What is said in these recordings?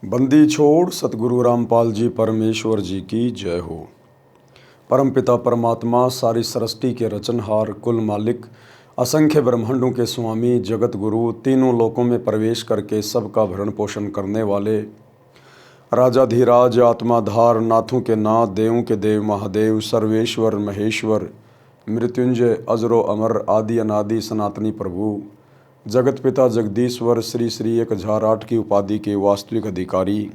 बंदी छोड़ सतगुरु रामपाल जी परमेश्वर जी की जय हो। परमपिता परमात्मा सारी सृष्टि के रचनहार, कुल मालिक, असंख्य ब्रह्मांडों के स्वामी, जगत गुरु, तीनों लोकों में प्रवेश करके सबका भरण पोषण करने वाले राजाधिराज, आत्माधार, नाथों के नाथ, देवों के देव, महादेव, सर्वेश्वर, महेश्वर, मृत्युंजय, अजरो अमर, आदि अनादि सनातनी प्रभु, जगत पिता जगदीश्वर, श्री श्री 1008 की उपाधि के वास्तविक अधिकारी,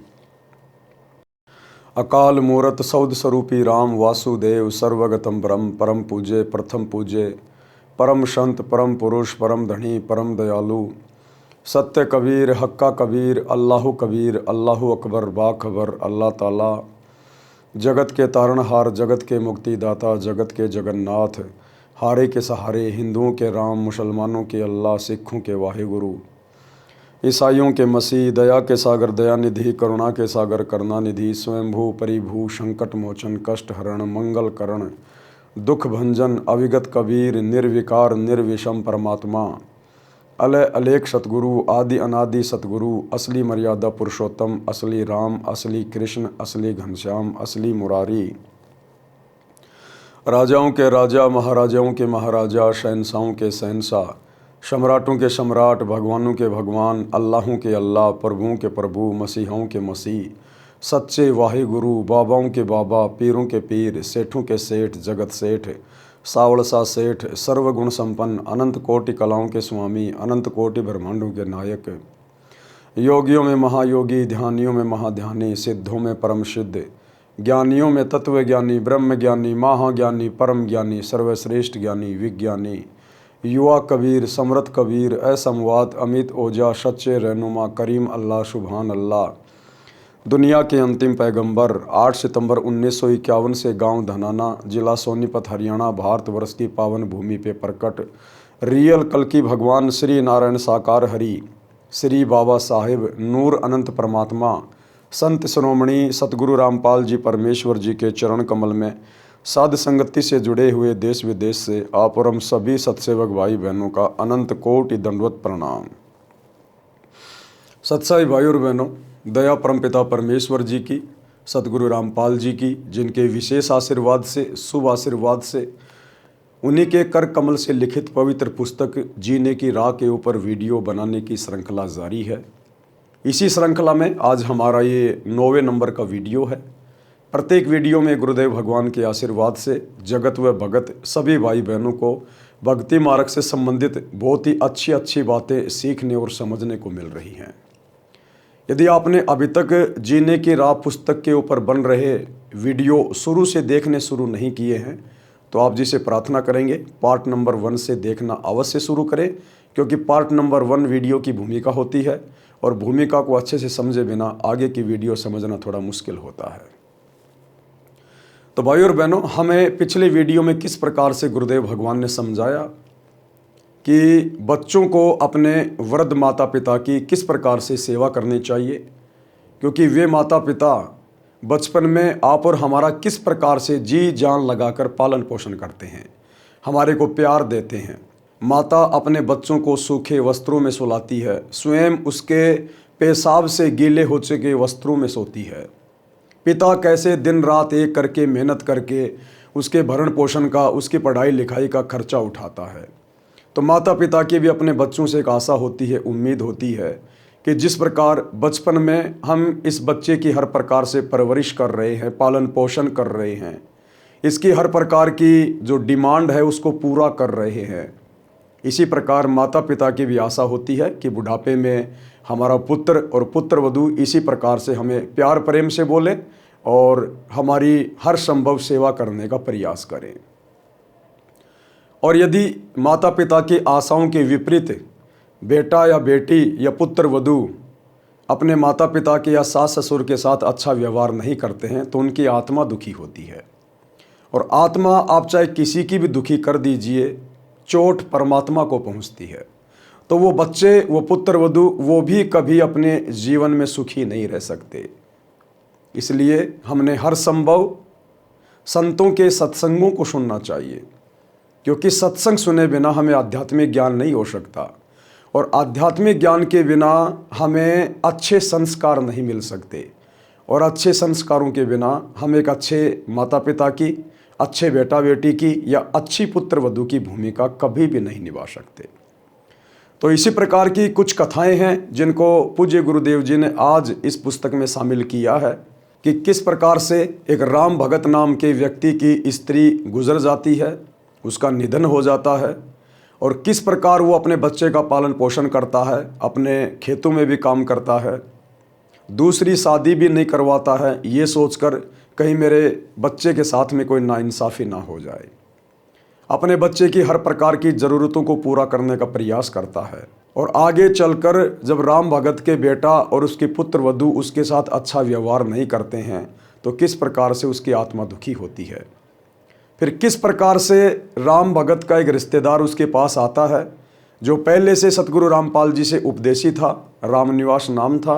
अकाल मूरत सौद स्वरूपी राम वासुदेव, सर्वगतम ब्रह्म, परम पूज्य, प्रथम पूज्य, परम संत, परम पुरुष, परम धनी, परम दयालु, सत्य कबीर, हक्का कबीर, अल्लाहु कबीर, अल्लाहु अकबर, बाखबर, अल्लाह ताला, जगत के तारणहार, जगत के मुक्तिदाता, जगत के जगन्नाथ, हारे के सहारे, हिंदुओं के राम, मुसलमानों के अल्लाह, सिखों के वाहिगुरु, ईसाइयों के मसीह, दया के सागर दयानिधि, करुणा के सागर करुणानिधि, स्वयंभू परिभू, संकट मोचन, कष्ट हरण, मंगल करण, दुख भंजन, अविगत कबीर, निर्विकार निर्विषम परमात्मा, अलय अलेख सतगुरु, आदि अनादि सतगुरु, असली मर्यादा पुरुषोत्तम, असली राम, असली कृष्ण, असली घनश्याम, असली मुरारी, राजाओं के राजा, महाराजाओं के महाराजा, शहंशाहों के शहंशाह, सम्राटों के सम्राट, भगवानों के भगवान, अल्लाहों के अल्लाह, प्रभुओं के प्रभु, मसीहों के मसीह, सच्चे वाहिगुरु, बाबाओं के बाबा, पीरों के पीर, सेठों के सेठ, जगत सेठ, सावड़सा सेठ, सर्वगुण संपन्न, अनंत कोटि कलाओं के स्वामी, अनंत कोटि ब्रह्मांडों के नायक, योगियों में महायोगी, ध्यानियों में महाध्यानी, सिद्धों में परम सिद्ध, ज्ञानियों में तत्व ज्ञानी, ब्रह्म ज्ञानी, महाज्ञानी, परम ज्ञानी, सर्वश्रेष्ठ ज्ञानी, विज्ञानी, युवा कबीर, समृत कबीर, असमवात, अमित ओजा, सच्चे रहनुमा, करीम अल्लाह, सुभान अल्लाह, दुनिया के अंतिम पैगंबर, 8 सितंबर 1951 से गांव धनाना, जिला सोनीपत, हरियाणा, भारतवर्ष की पावन भूमि पे प्रकट रियल कल की भगवान श्री नारायण साकार हरि, श्री बाबा साहिब नूर अनंत परमात्मा, संत शिरोमणि सतगुरु रामपाल जी परमेश्वर जी के चरण कमल में साध संगति से जुड़े हुए देश विदेश से आप और हम सभी सत्सेवक भाई बहनों का अनंत कोटि दंडवत प्रणाम। सत्साई भाई और बहनों, दया परमपिता परमेश्वर जी की, सतगुरु रामपाल जी की, जिनके विशेष आशीर्वाद से, शुभ आशीर्वाद से, उन्हीं के कर कमल से लिखित पवित्र पुस्तक जीने की राह के ऊपर वीडियो बनाने की श्रृंखला जारी है। इसी श्रृंखला में आज हमारा ये 9वें नंबर का वीडियो है। प्रत्येक वीडियो में गुरुदेव भगवान के आशीर्वाद से जगत व भगत सभी भाई बहनों को भक्ति मार्ग से संबंधित बहुत ही अच्छी अच्छी बातें सीखने और समझने को मिल रही हैं। यदि आपने अभी तक जीने की राह पुस्तक के ऊपर बन रहे वीडियो शुरू से देखने शुरू नहीं किए हैं तो आप जी से प्रार्थना करेंगे पार्ट नंबर 1 से देखना अवश्य शुरू करें, क्योंकि पार्ट नंबर 1 वीडियो की भूमिका होती है और भूमिका को अच्छे से समझे बिना आगे की वीडियो समझना थोड़ा मुश्किल होता है। तो भाई और बहनों, हमें पिछले वीडियो में किस प्रकार से गुरुदेव भगवान ने समझाया कि बच्चों को अपने वृद्ध माता पिता की किस प्रकार से सेवा करनी चाहिए, क्योंकि वे माता पिता बचपन में आप और हमारा किस प्रकार से जी जान लगाकर पालन पोषण करते हैं, हमारे को प्यार देते हैं। माता अपने बच्चों को सूखे वस्त्रों में सुलाती है, स्वयं उसके पेशाब से गीले हो चुके वस्त्रों में सोती है। पिता कैसे दिन रात एक करके मेहनत करके उसके भरण पोषण का, उसकी पढ़ाई लिखाई का खर्चा उठाता है। तो माता पिता की भी अपने बच्चों से एक आशा होती है, उम्मीद होती है कि जिस प्रकार बचपन में हम इस बच्चे की हर प्रकार से परवरिश कर रहे हैं, पालन पोषण कर रहे हैं, इसकी हर प्रकार की जो डिमांड है उसको पूरा कर रहे हैं, इसी प्रकार माता पिता की भी आशा होती है कि बुढ़ापे में हमारा पुत्र और पुत्र वधू इसी प्रकार से हमें प्यार प्रेम से बोले और हमारी हर संभव सेवा करने का प्रयास करें। और यदि माता पिता की आशाओं के विपरीत बेटा या बेटी या पुत्र वधू अपने माता पिता के या सास ससुर के साथ अच्छा व्यवहार नहीं करते हैं तो उनकी आत्मा दुखी होती है। और आत्मा आप चाहे किसी की भी दुखी कर दीजिए, चोट परमात्मा को पहुंचती है। तो वो बच्चे, वो पुत्र वधू, वो भी कभी अपने जीवन में सुखी नहीं रह सकते। इसलिए हमने हर संभव संतों के सत्संगों को सुनना चाहिए, क्योंकि सत्संग सुने बिना हमें आध्यात्मिक ज्ञान नहीं हो सकता। और आध्यात्मिक ज्ञान के बिना हमें अच्छे संस्कार नहीं मिल सकते, और अच्छे संस्कारों के बिना हम एक अच्छे माता पिता की, अच्छे बेटा बेटी की या अच्छी पुत्र वधू की भूमिका कभी भी नहीं निभा सकते। तो इसी प्रकार की कुछ कथाएं हैं जिनको पूज्य गुरुदेव जी ने आज इस पुस्तक में शामिल किया है कि किस प्रकार से एक राम भगत नाम के व्यक्ति की स्त्री गुजर जाती है, उसका निधन हो जाता है, और किस प्रकार वो अपने बच्चे का पालन पोषण करता है, अपने खेतों में भी काम करता है, दूसरी शादी भी नहीं करवाता है ये सोचकर कहीं मेरे बच्चे के साथ में कोई नाइंसाफ़ी ना हो जाए। अपने बच्चे की हर प्रकार की ज़रूरतों को पूरा करने का प्रयास करता है, और आगे चलकर जब राम भगत के बेटा और उसकी पुत्र वधू उसके साथ अच्छा व्यवहार नहीं करते हैं तो किस प्रकार से उसकी आत्मा दुखी होती है। फिर किस प्रकार से राम भगत का एक रिश्तेदार उसके पास आता है जो पहले से सतगुरु रामपाल जी से उपदेशी था, रामनिवास नाम था।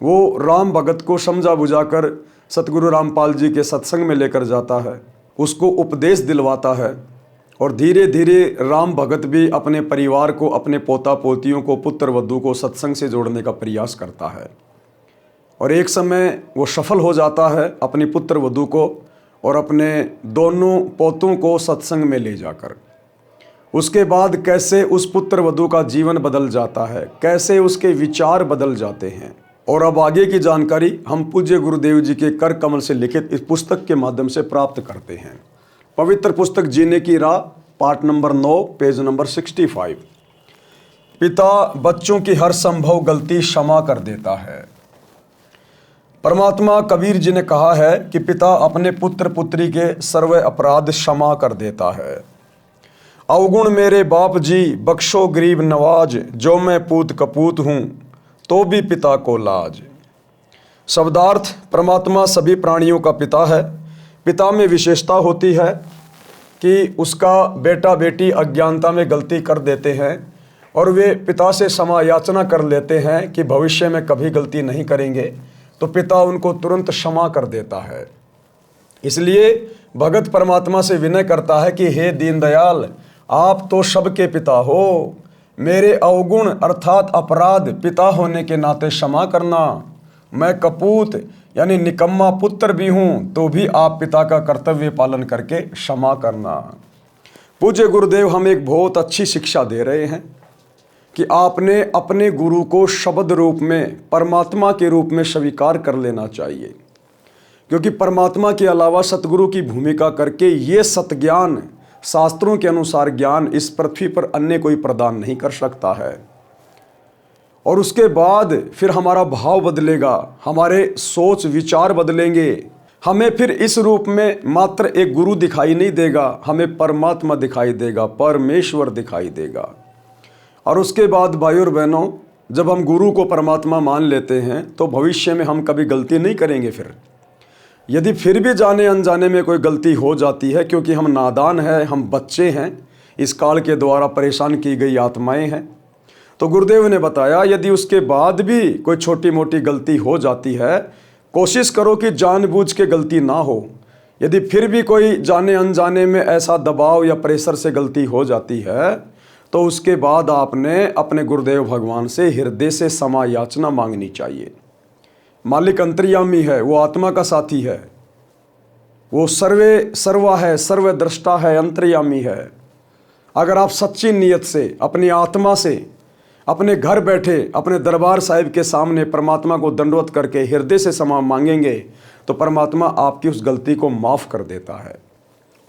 वो राम भगत को समझा बुझाकर सतगुरु रामपाल जी के सत्संग में लेकर जाता है, उसको उपदेश दिलवाता है, और धीरे धीरे राम भगत भी अपने परिवार को, अपने पोता पोतियों को, पुत्र वधू को सत्संग से जोड़ने का प्रयास करता है। और एक समय वो सफल हो जाता है अपनी पुत्र वधू को और अपने दोनों पोतों को सत्संग में ले जाकर। उसके बाद कैसे उस पुत्र वधू का जीवन बदल जाता है, कैसे उसके विचार बदल जाते हैं, और अब आगे की जानकारी हम पूज्य गुरुदेव जी के कर कमल से लिखित इस पुस्तक के माध्यम से प्राप्त करते हैं। पवित्र पुस्तक जीने की राह, पार्ट नंबर 9, पेज नंबर 65। पिता बच्चों की हर संभव गलती क्षमा कर देता है। परमात्मा कबीर जी ने कहा है कि पिता अपने पुत्र पुत्री के सर्व अपराध क्षमा कर देता है। अवगुण मेरे बाप जी बख्शो गरीब नवाज, जो मैं पूत कपूत हूँ तो भी पिता को लाज। शब्दार्थ, परमात्मा सभी प्राणियों का पिता है। पिता में विशेषता होती है कि उसका बेटा बेटी अज्ञानता में गलती कर देते हैं और वे पिता से क्षमा याचना कर लेते हैं कि भविष्य में कभी गलती नहीं करेंगे, तो पिता उनको तुरंत क्षमा कर देता है। इसलिए भगत परमात्मा से विनय करता है कि हे दीनदयाल, आप तो सबके पिता हो, मेरे अवगुण अर्थात अपराध पिता होने के नाते क्षमा करना। मैं कपूत यानी निकम्मा पुत्र भी हूँ तो भी आप पिता का कर्तव्य पालन करके क्षमा करना। पूज्य गुरुदेव हमें एक बहुत अच्छी शिक्षा दे रहे हैं कि आपने अपने गुरु को शब्द रूप में, परमात्मा के रूप में स्वीकार कर लेना चाहिए, क्योंकि परमात्मा के अलावा सतगुरु की भूमिका करके ये सतज्ञान, शास्त्रों के अनुसार ज्ञान इस पृथ्वी पर अन्य कोई प्रदान नहीं कर सकता है। और उसके बाद फिर हमारा भाव बदलेगा, हमारे सोच विचार बदलेंगे, हमें फिर इस रूप में मात्र एक गुरु दिखाई नहीं देगा, हमें परमात्मा दिखाई देगा, परमेश्वर दिखाई देगा। और उसके बाद भाइयों और बहनों, जब हम गुरु को परमात्मा मान लेते हैं तो भविष्य में हम कभी गलती नहीं करेंगे। फिर यदि फिर भी जाने अनजाने में कोई गलती हो जाती है, क्योंकि हम नादान हैं, हम बच्चे हैं, इस काल के द्वारा परेशान की गई आत्माएं हैं, तो गुरुदेव ने बताया यदि उसके बाद भी कोई छोटी मोटी गलती हो जाती है, कोशिश करो कि जानबूझ के गलती ना हो। यदि फिर भी कोई जाने अनजाने में ऐसा दबाव या प्रेशर से गलती हो जाती है तो उसके बाद आपने अपने गुरुदेव भगवान से हृदय से क्षमा याचना मांगनी चाहिए। मालिक अंतर्यामी है, वो आत्मा का साथी है, वो सर्वा है, सर्वद्रष्टा है, अंतर्यामी है। अगर आप सच्ची नीयत से, अपनी आत्मा से, अपने घर बैठे अपने दरबार साहिब के सामने परमात्मा को दंडवत करके हृदय से क्षमा मांगेंगे तो परमात्मा आपकी उस गलती को माफ़ कर देता है,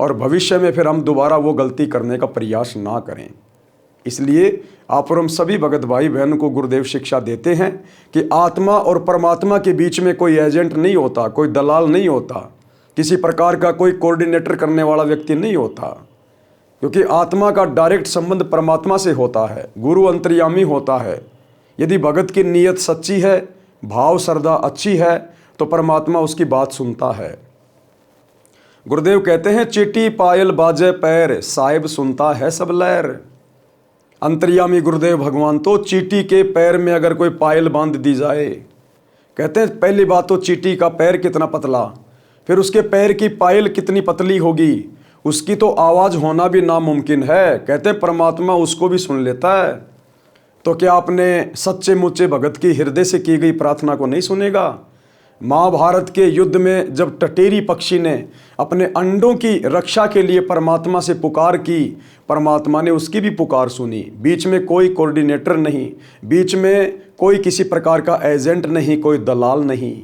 और भविष्य में फिर हम दोबारा वो गलती करने का प्रयास ना करें। इसलिए आप और हम सभी भगत भाई बहन को गुरुदेव शिक्षा देते हैं कि आत्मा और परमात्मा के बीच में कोई एजेंट नहीं होता, कोई दलाल नहीं होता, किसी प्रकार का कोई कोऑर्डिनेटर करने वाला व्यक्ति नहीं होता, क्योंकि आत्मा का डायरेक्ट संबंध परमात्मा से होता है, गुरु अंतर्यामी होता है। यदि भगत की नीयत सच्ची है, भाव श्रद्धा अच्छी है, तो परमात्मा उसकी बात सुनता है। गुरुदेव कहते हैं चीटी पायल बाजे पैर, साहिब सुनता है सब लहर। अंतर्यामी गुरुदेव भगवान तो चीटी के पैर में अगर कोई पायल बांध दी जाए, कहते हैं पहली बात तो चीटी का पैर कितना पतला, फिर उसके पैर की पायल कितनी पतली होगी, उसकी तो आवाज़ होना भी नामुमकिन है। कहते हैं परमात्मा उसको भी सुन लेता है। तो क्या अपने सच्चे मुच्चे भगत की हृदय से की गई प्रार्थना को नहीं सुनेगा? महाभारत के युद्ध में जब टटेरी पक्षी ने अपने अंडों की रक्षा के लिए परमात्मा से पुकार की, परमात्मा ने उसकी भी पुकार सुनी। बीच में कोई कोऑर्डिनेटर नहीं, बीच में कोई किसी प्रकार का एजेंट नहीं, कोई दलाल नहीं।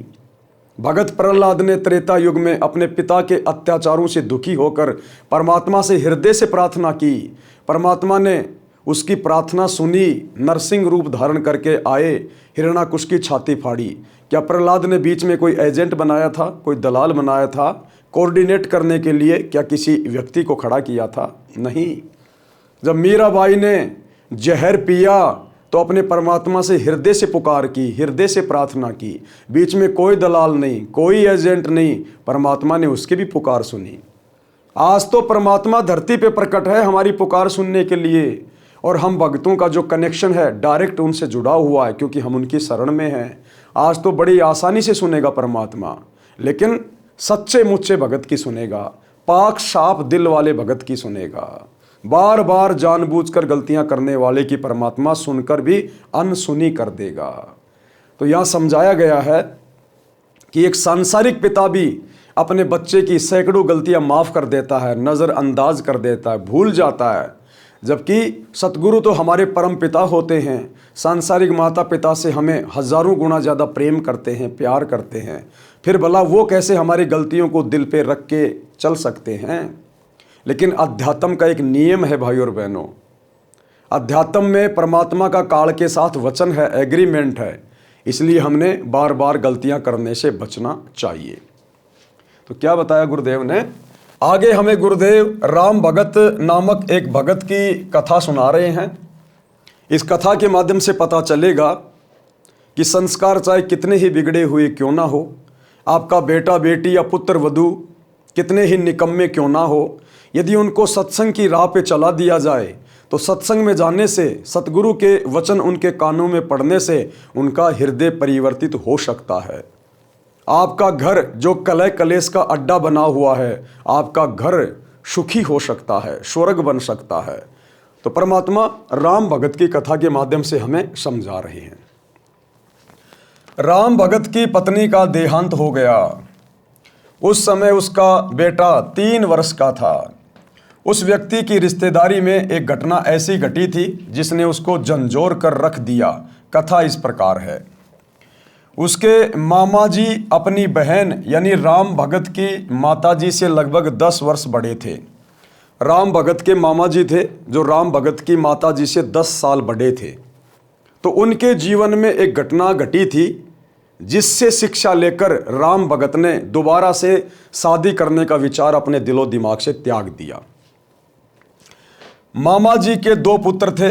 भगत प्रहलाद ने त्रेता युग में अपने पिता के अत्याचारों से दुखी होकर परमात्मा से हृदय से प्रार्थना की। परमात्मा ने उसकी प्रार्थना सुनी, नरसिंह रूप धारण करके आए, हिरण्याकुश की छाती फाड़ी। क्या प्रहलाद ने बीच में कोई एजेंट बनाया था, कोई दलाल बनाया था कोऑर्डिनेट करने के लिए? क्या किसी व्यक्ति को खड़ा किया था? नहीं। जब मीराबाई ने जहर पिया तो अपने परमात्मा से हृदय से पुकार की, हृदय से प्रार्थना की। बीच में कोई दलाल नहीं, कोई एजेंट नहीं, परमात्मा ने उसकी भी पुकार सुनी। आज तो परमात्मा धरती पे प्रकट है हमारी पुकार सुनने के लिए, और हम भक्तों का जो कनेक्शन है डायरेक्ट उनसे जुड़ा हुआ है, क्योंकि हम उनकी शरण में हैं। आज तो बड़ी आसानी से सुनेगा परमात्मा, लेकिन सच्चे मुच्चे भगत की सुनेगा, पाक साफ दिल वाले भगत की सुनेगा। बार बार जानबूझकर गलतियां करने वाले की परमात्मा सुनकर भी अनसुनी कर देगा। तो यहाँ समझाया गया है कि एक सांसारिक पिता भी अपने बच्चे की सैकड़ों गलतियां माफ़ कर देता है, नज़रअंदाज कर देता है, भूल जाता है। जबकि सतगुरु तो हमारे परम पिता होते हैं, सांसारिक माता पिता से हमें हज़ारों गुना ज़्यादा प्रेम करते हैं, प्यार करते हैं। फिर भला वो कैसे हमारी गलतियों को दिल पे रख के चल सकते हैं? लेकिन अध्यात्म का एक नियम है भाई और बहनों, अध्यात्म में परमात्मा का काल के साथ वचन है, एग्रीमेंट है, इसलिए हमने बार बार गलतियां करने से बचना चाहिए। तो क्या बताया गुरुदेव ने? आगे हमें गुरुदेव राम भगत नामक एक भगत की कथा सुना रहे हैं। इस कथा के माध्यम से पता चलेगा कि संस्कार चाहे कितने ही बिगड़े हुए क्यों ना हो, आपका बेटा बेटी या पुत्र वधू कितने ही निकम्मे क्यों ना हो, यदि उनको सत्संग की राह पे चला दिया जाए तो सत्संग में जाने से, सतगुरु के वचन उनके कानों में पड़ने से उनका हृदय परिवर्तित हो सकता है। आपका घर जो कलह कलेश का अड्डा बना हुआ है, आपका घर सुखी हो सकता है, स्वर्ग बन सकता है। तो परमात्मा राम भगत की कथा के माध्यम से हमें समझा रहे हैं। राम भगत की पत्नी का देहांत हो गया। उस समय उसका बेटा 3 वर्ष का था। उस व्यक्ति की रिश्तेदारी में एक घटना ऐसी घटी थी जिसने उसको झंझोर कर रख दिया। कथा इस प्रकार है। उसके मामा जी अपनी बहन यानी राम भगत की माताजी से लगभग 10 वर्ष बड़े थे। राम भगत के मामा जी थे जो राम भगत की माताजी से 10 साल बड़े थे। तो उनके जीवन में एक घटना घटी थी जिससे शिक्षा लेकर राम भगत ने दोबारा से शादी करने का विचार अपने दिलो दिमाग से त्याग दिया। मामा जी के 2 पुत्र थे।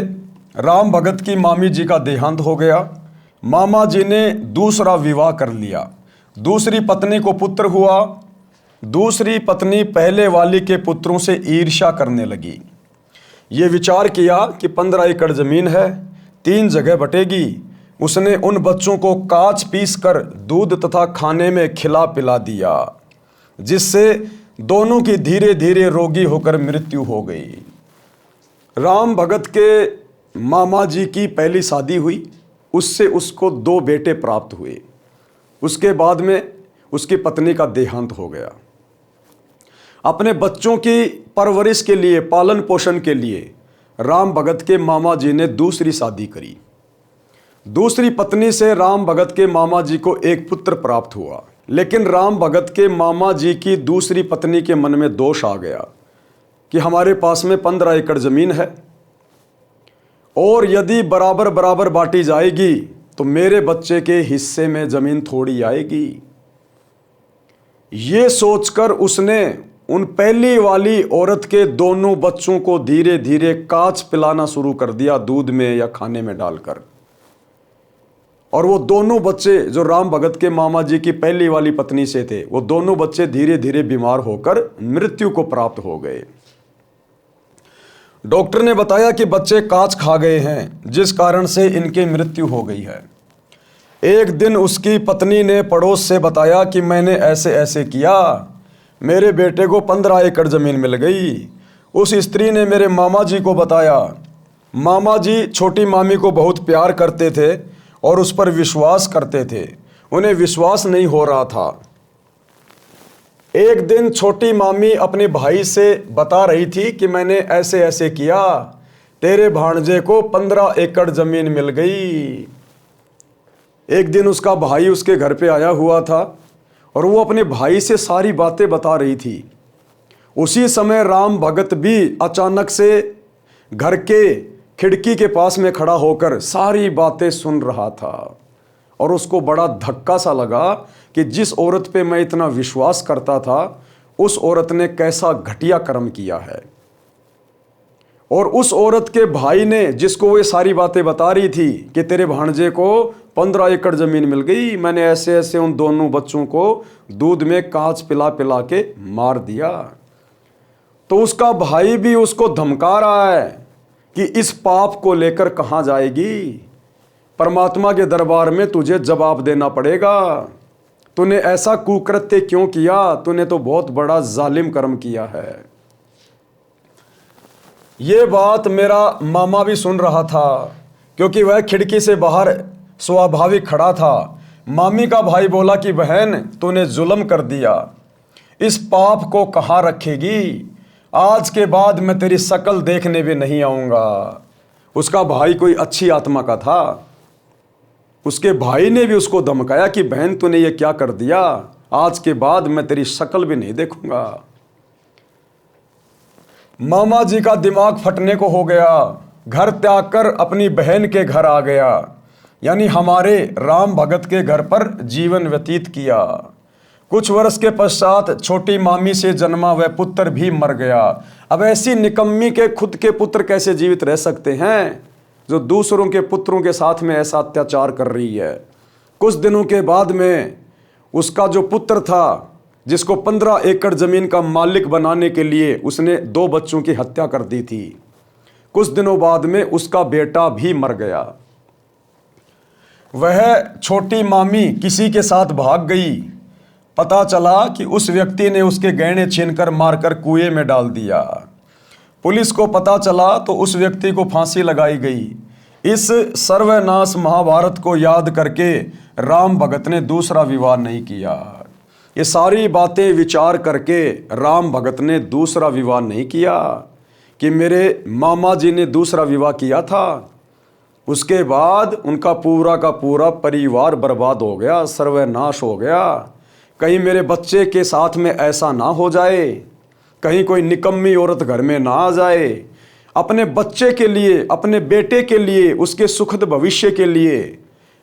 राम भगत की मामी जी का देहांत हो गया। मामा जी ने दूसरा विवाह कर लिया। दूसरी पत्नी को पुत्र हुआ। दूसरी पत्नी पहले वाली के पुत्रों से ईर्ष्या करने लगी। ये विचार किया कि 15 एकड़ जमीन है, 3 जगह बटेगी। उसने उन बच्चों को काच पीस कर दूध तथा खाने में खिला पिला दिया, जिससे दोनों की धीरे धीरे रोगी होकर मृत्यु हो गई। राम भगत के मामा जी की पहली शादी हुई, उससे उसको 2 बेटे प्राप्त हुए। उसके बाद में उसकी पत्नी का देहांत हो गया। अपने बच्चों की परवरिश के लिए, पालन पोषण के लिए राम भगत के मामा जी ने दूसरी शादी करी। दूसरी पत्नी से राम भगत के मामा जी को एक पुत्र प्राप्त हुआ। लेकिन राम भगत के मामा जी की दूसरी पत्नी के मन में दोष आ गया कि हमारे पास में 15 एकड़ जमीन है और यदि बराबर बराबर बांटी जाएगी तो मेरे बच्चे के हिस्से में जमीन थोड़ी आएगी। ये सोचकर उसने उन पहली वाली औरत के दोनों बच्चों को धीरे धीरे काच पिलाना शुरू कर दिया, दूध में या खाने में डालकर। और वो दोनों बच्चे जो राम भगत के मामा जी की पहली वाली पत्नी से थे, वो दोनों बच्चे धीरे धीरे बीमार होकर मृत्यु को प्राप्त हो गए। डॉक्टर ने बताया कि बच्चे काच खा गए हैं, जिस कारण से इनकी मृत्यु हो गई है। एक दिन उसकी पत्नी ने पड़ोस से बताया कि मैंने ऐसे ऐसे किया, मेरे बेटे को 15 एकड़ जमीन मिल गई। उस स्त्री ने मेरे मामा जी को बताया। मामा जी छोटी मामी को बहुत प्यार करते थे और उस पर विश्वास करते थे। उन्हें विश्वास नहीं हो रहा था। एक दिन छोटी मामी अपने भाई से बता रही थी कि मैंने ऐसे ऐसे किया, तेरे भांजे को 15 एकड़ जमीन मिल गई। एक दिन उसका भाई उसके घर पे आया हुआ था और वो अपने भाई से सारी बातें बता रही थी। उसी समय राम भगत भी अचानक से घर के खिड़की के पास में खड़ा होकर सारी बातें सुन रहा था और उसको बड़ा धक्का सा लगा कि जिस औरत पे मैं इतना विश्वास करता था उस औरत ने कैसा घटिया कर्म किया है। और उस औरत के भाई ने, जिसको वो सारी बातें बता रही थी कि तेरे भांजे को 15 एकड़ जमीन मिल गई, मैंने ऐसे ऐसे उन दोनों बच्चों को दूध में कांच पिला पिला के मार दिया, तो उसका भाई भी उसको धमका रहा है कि इस पाप को लेकर कहाँ जाएगी, परमात्मा के दरबार में तुझे जवाब देना पड़ेगा। तूने ऐसा कुकृत्य क्यों किया, तूने तो बहुत बड़ा जालिम कर्म किया है। ये बात मेरा मामा भी सुन रहा था क्योंकि वह खिड़की से बाहर स्वाभाविक खड़ा था। मामी का भाई बोला कि बहन तूने जुल्म कर दिया, इस पाप को कहाँ रखेगी, आज के बाद मैं तेरी शक्ल देखने भी नहीं आऊँगा। उसका भाई कोई अच्छी आत्मा का था। उसके भाई ने भी उसको धमकाया कि बहन तूने ये क्या कर दिया, आज के बाद मैं तेरी शक्ल भी नहीं देखूंगा। मामा जी का दिमाग फटने को हो गया, घर त्याग कर अपनी बहन के घर आ गया, यानी हमारे राम भगत के घर पर जीवन व्यतीत किया। कुछ वर्ष के पश्चात छोटी मामी से जन्मा वह पुत्र भी मर गया। अब ऐसी निकम्मी के खुद के पुत्र कैसे जीवित रह सकते हैं जो दूसरों के पुत्रों के साथ में ऐसा अत्याचार कर रही है। कुछ दिनों के बाद में उसका जो पुत्र था, जिसको 15 एकड़ जमीन का मालिक बनाने के लिए उसने 2 बच्चों की हत्या कर दी थी, कुछ दिनों बाद में उसका बेटा भी मर गया। वह छोटी मामी किसी के साथ भाग गई। पता चला कि उस व्यक्ति ने उसके गहने छीनकर मारकर कुएं में डाल दिया। पुलिस को पता चला तो उस व्यक्ति को फांसी लगाई गई। इस सर्वनाश महाभारत को याद करके राम भगत ने दूसरा विवाह नहीं किया। ये सारी बातें विचार करके राम भगत ने दूसरा विवाह नहीं किया कि मेरे मामा जी ने दूसरा विवाह किया था। उसके बाद उनका पूरा का पूरा परिवार बर्बाद हो गया, सर्वनाश हो गया। कहीं मेरे बच्चे के साथ में ऐसा ना हो जाए, कहीं कोई निकम्मी औरत घर में ना आ जाए। अपने बच्चे के लिए, अपने बेटे के लिए, उसके सुखद भविष्य के लिए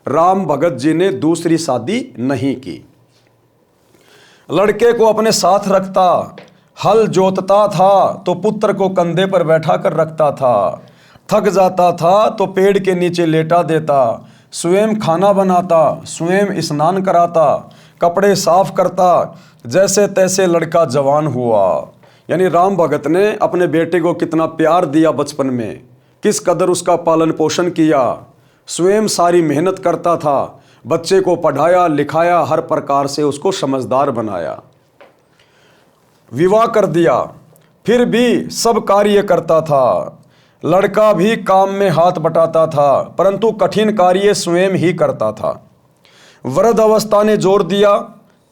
राम भगत जी ने दूसरी शादी नहीं की। लड़के को अपने साथ रखता, हल जोतता था तो पुत्र को कंधे पर बैठा कर रखता था, थक जाता था तो पेड़ के नीचे लेटा देता, स्वयं खाना बनाता, स्वयं स्नान कराता, कपड़े साफ करता, जैसे तैसे लड़का जवान हुआ। यानी राम भगत ने अपने बेटे को कितना प्यार दिया बचपन में, किस कदर उसका पालन पोषण किया, स्वयं सारी मेहनत करता था, बच्चे को पढ़ाया लिखाया, हर प्रकार से उसको समझदार बनाया। विवाह कर दिया, फिर भी सब कार्य करता था। लड़का भी काम में हाथ बटाता था, परंतु कठिन कार्य स्वयं ही करता था। वृद्ध अवस्था ने जोर दिया,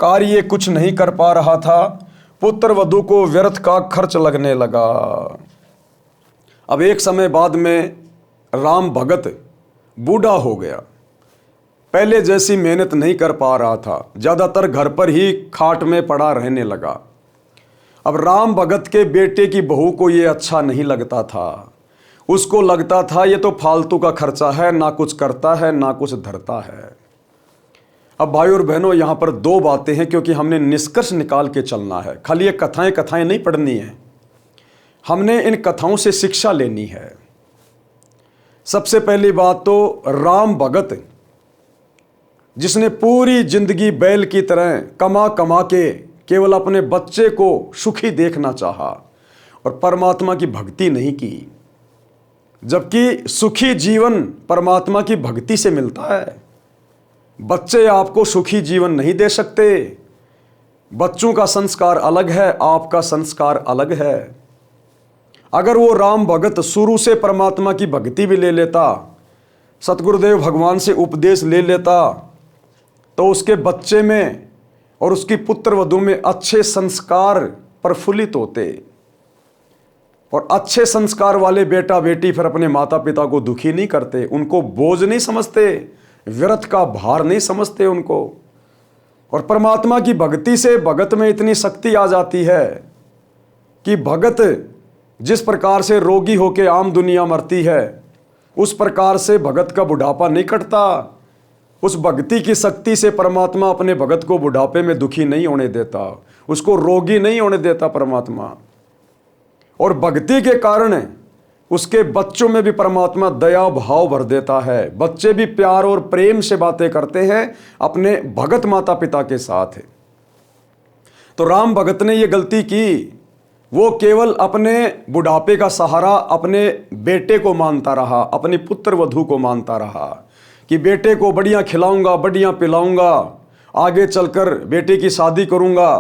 कार्य कुछ नहीं कर पा रहा था, पुत्र वधू को व्यर्थ का खर्च लगने लगा। अब एक समय बाद में राम भगत बूढ़ा हो गया, पहले जैसी मेहनत नहीं कर पा रहा था, ज़्यादातर घर पर ही खाट में पड़ा रहने लगा। अब राम भगत के बेटे की बहू को ये अच्छा नहीं लगता था। उसको लगता था ये तो फालतू का खर्चा है, ना कुछ करता है ना कुछ धरता है। अब भाई और बहनों, यहाँ पर 2 बातें हैं, क्योंकि हमने निष्कर्ष निकाल के चलना है। खाली ये कथाएं नहीं पढ़नी है, हमने इन कथाओं से शिक्षा लेनी है। सबसे पहली बात तो राम भगत, जिसने पूरी जिंदगी बैल की तरह कमा कमा के केवल अपने बच्चे को सुखी देखना चाहा और परमात्मा की भक्ति नहीं की, जबकि सुखी जीवन परमात्मा की भक्ति से मिलता है। बच्चे आपको सुखी जीवन नहीं दे सकते। बच्चों का संस्कार अलग है, आपका संस्कार अलग है। अगर वो राम भगत शुरू से परमात्मा की भक्ति भी ले लेता, सतगुरुदेव भगवान से उपदेश ले लेता, तो उसके बच्चे में और उसकी पुत्र वधू में अच्छे संस्कार प्रफुल्लित होते। और अच्छे संस्कार वाले बेटा बेटी फिर अपने माता पिता को दुखी नहीं करते, उनको बोझ नहीं समझते, व्यर्थ का भार नहीं समझते उनको। और परमात्मा की भक्ति से भगत में इतनी शक्ति आ जाती है कि भगत जिस प्रकार से रोगी होकर आम दुनिया मरती है, उस प्रकार से भगत का बुढ़ापा नहीं कटता। उस भक्ति की शक्ति से परमात्मा अपने भगत को बुढ़ापे में दुखी नहीं होने देता, उसको रोगी नहीं होने देता परमात्मा। और भक्ति के कारण उसके बच्चों में भी परमात्मा दया भाव भर देता है। बच्चे भी प्यार और प्रेम से बातें करते हैं अपने भगत माता पिता के साथ। तो राम भगत ने यह गलती की, वो केवल अपने बुढ़ापे का सहारा अपने बेटे को मानता रहा, अपनी पुत्र वधू को मानता रहा कि बेटे को बढ़िया खिलाऊंगा, बढ़िया पिलाऊंगा, आगे चलकर बेटे की शादी करूंगा,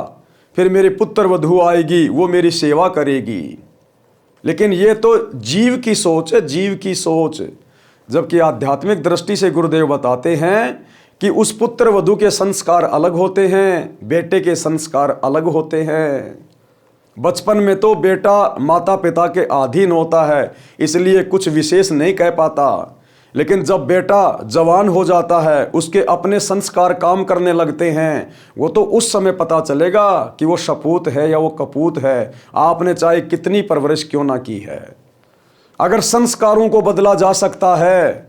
फिर मेरी पुत्र वधू आएगी, वो मेरी सेवा करेगी। लेकिन ये तो जीव की सोच है, जीव की सोच। जबकि आध्यात्मिक दृष्टि से गुरुदेव बताते हैं कि उस पुत्र वधू के संस्कार अलग होते हैं, बेटे के संस्कार अलग होते हैं। बचपन में तो बेटा माता पिता के अधीन होता है, इसलिए कुछ विशेष नहीं कह पाता। लेकिन जब बेटा जवान हो जाता है, उसके अपने संस्कार काम करने लगते हैं, वो तो उस समय पता चलेगा कि वो सपूत है या वो कपूत है, आपने चाहे कितनी परवरिश क्यों ना की है। अगर संस्कारों को बदला जा सकता है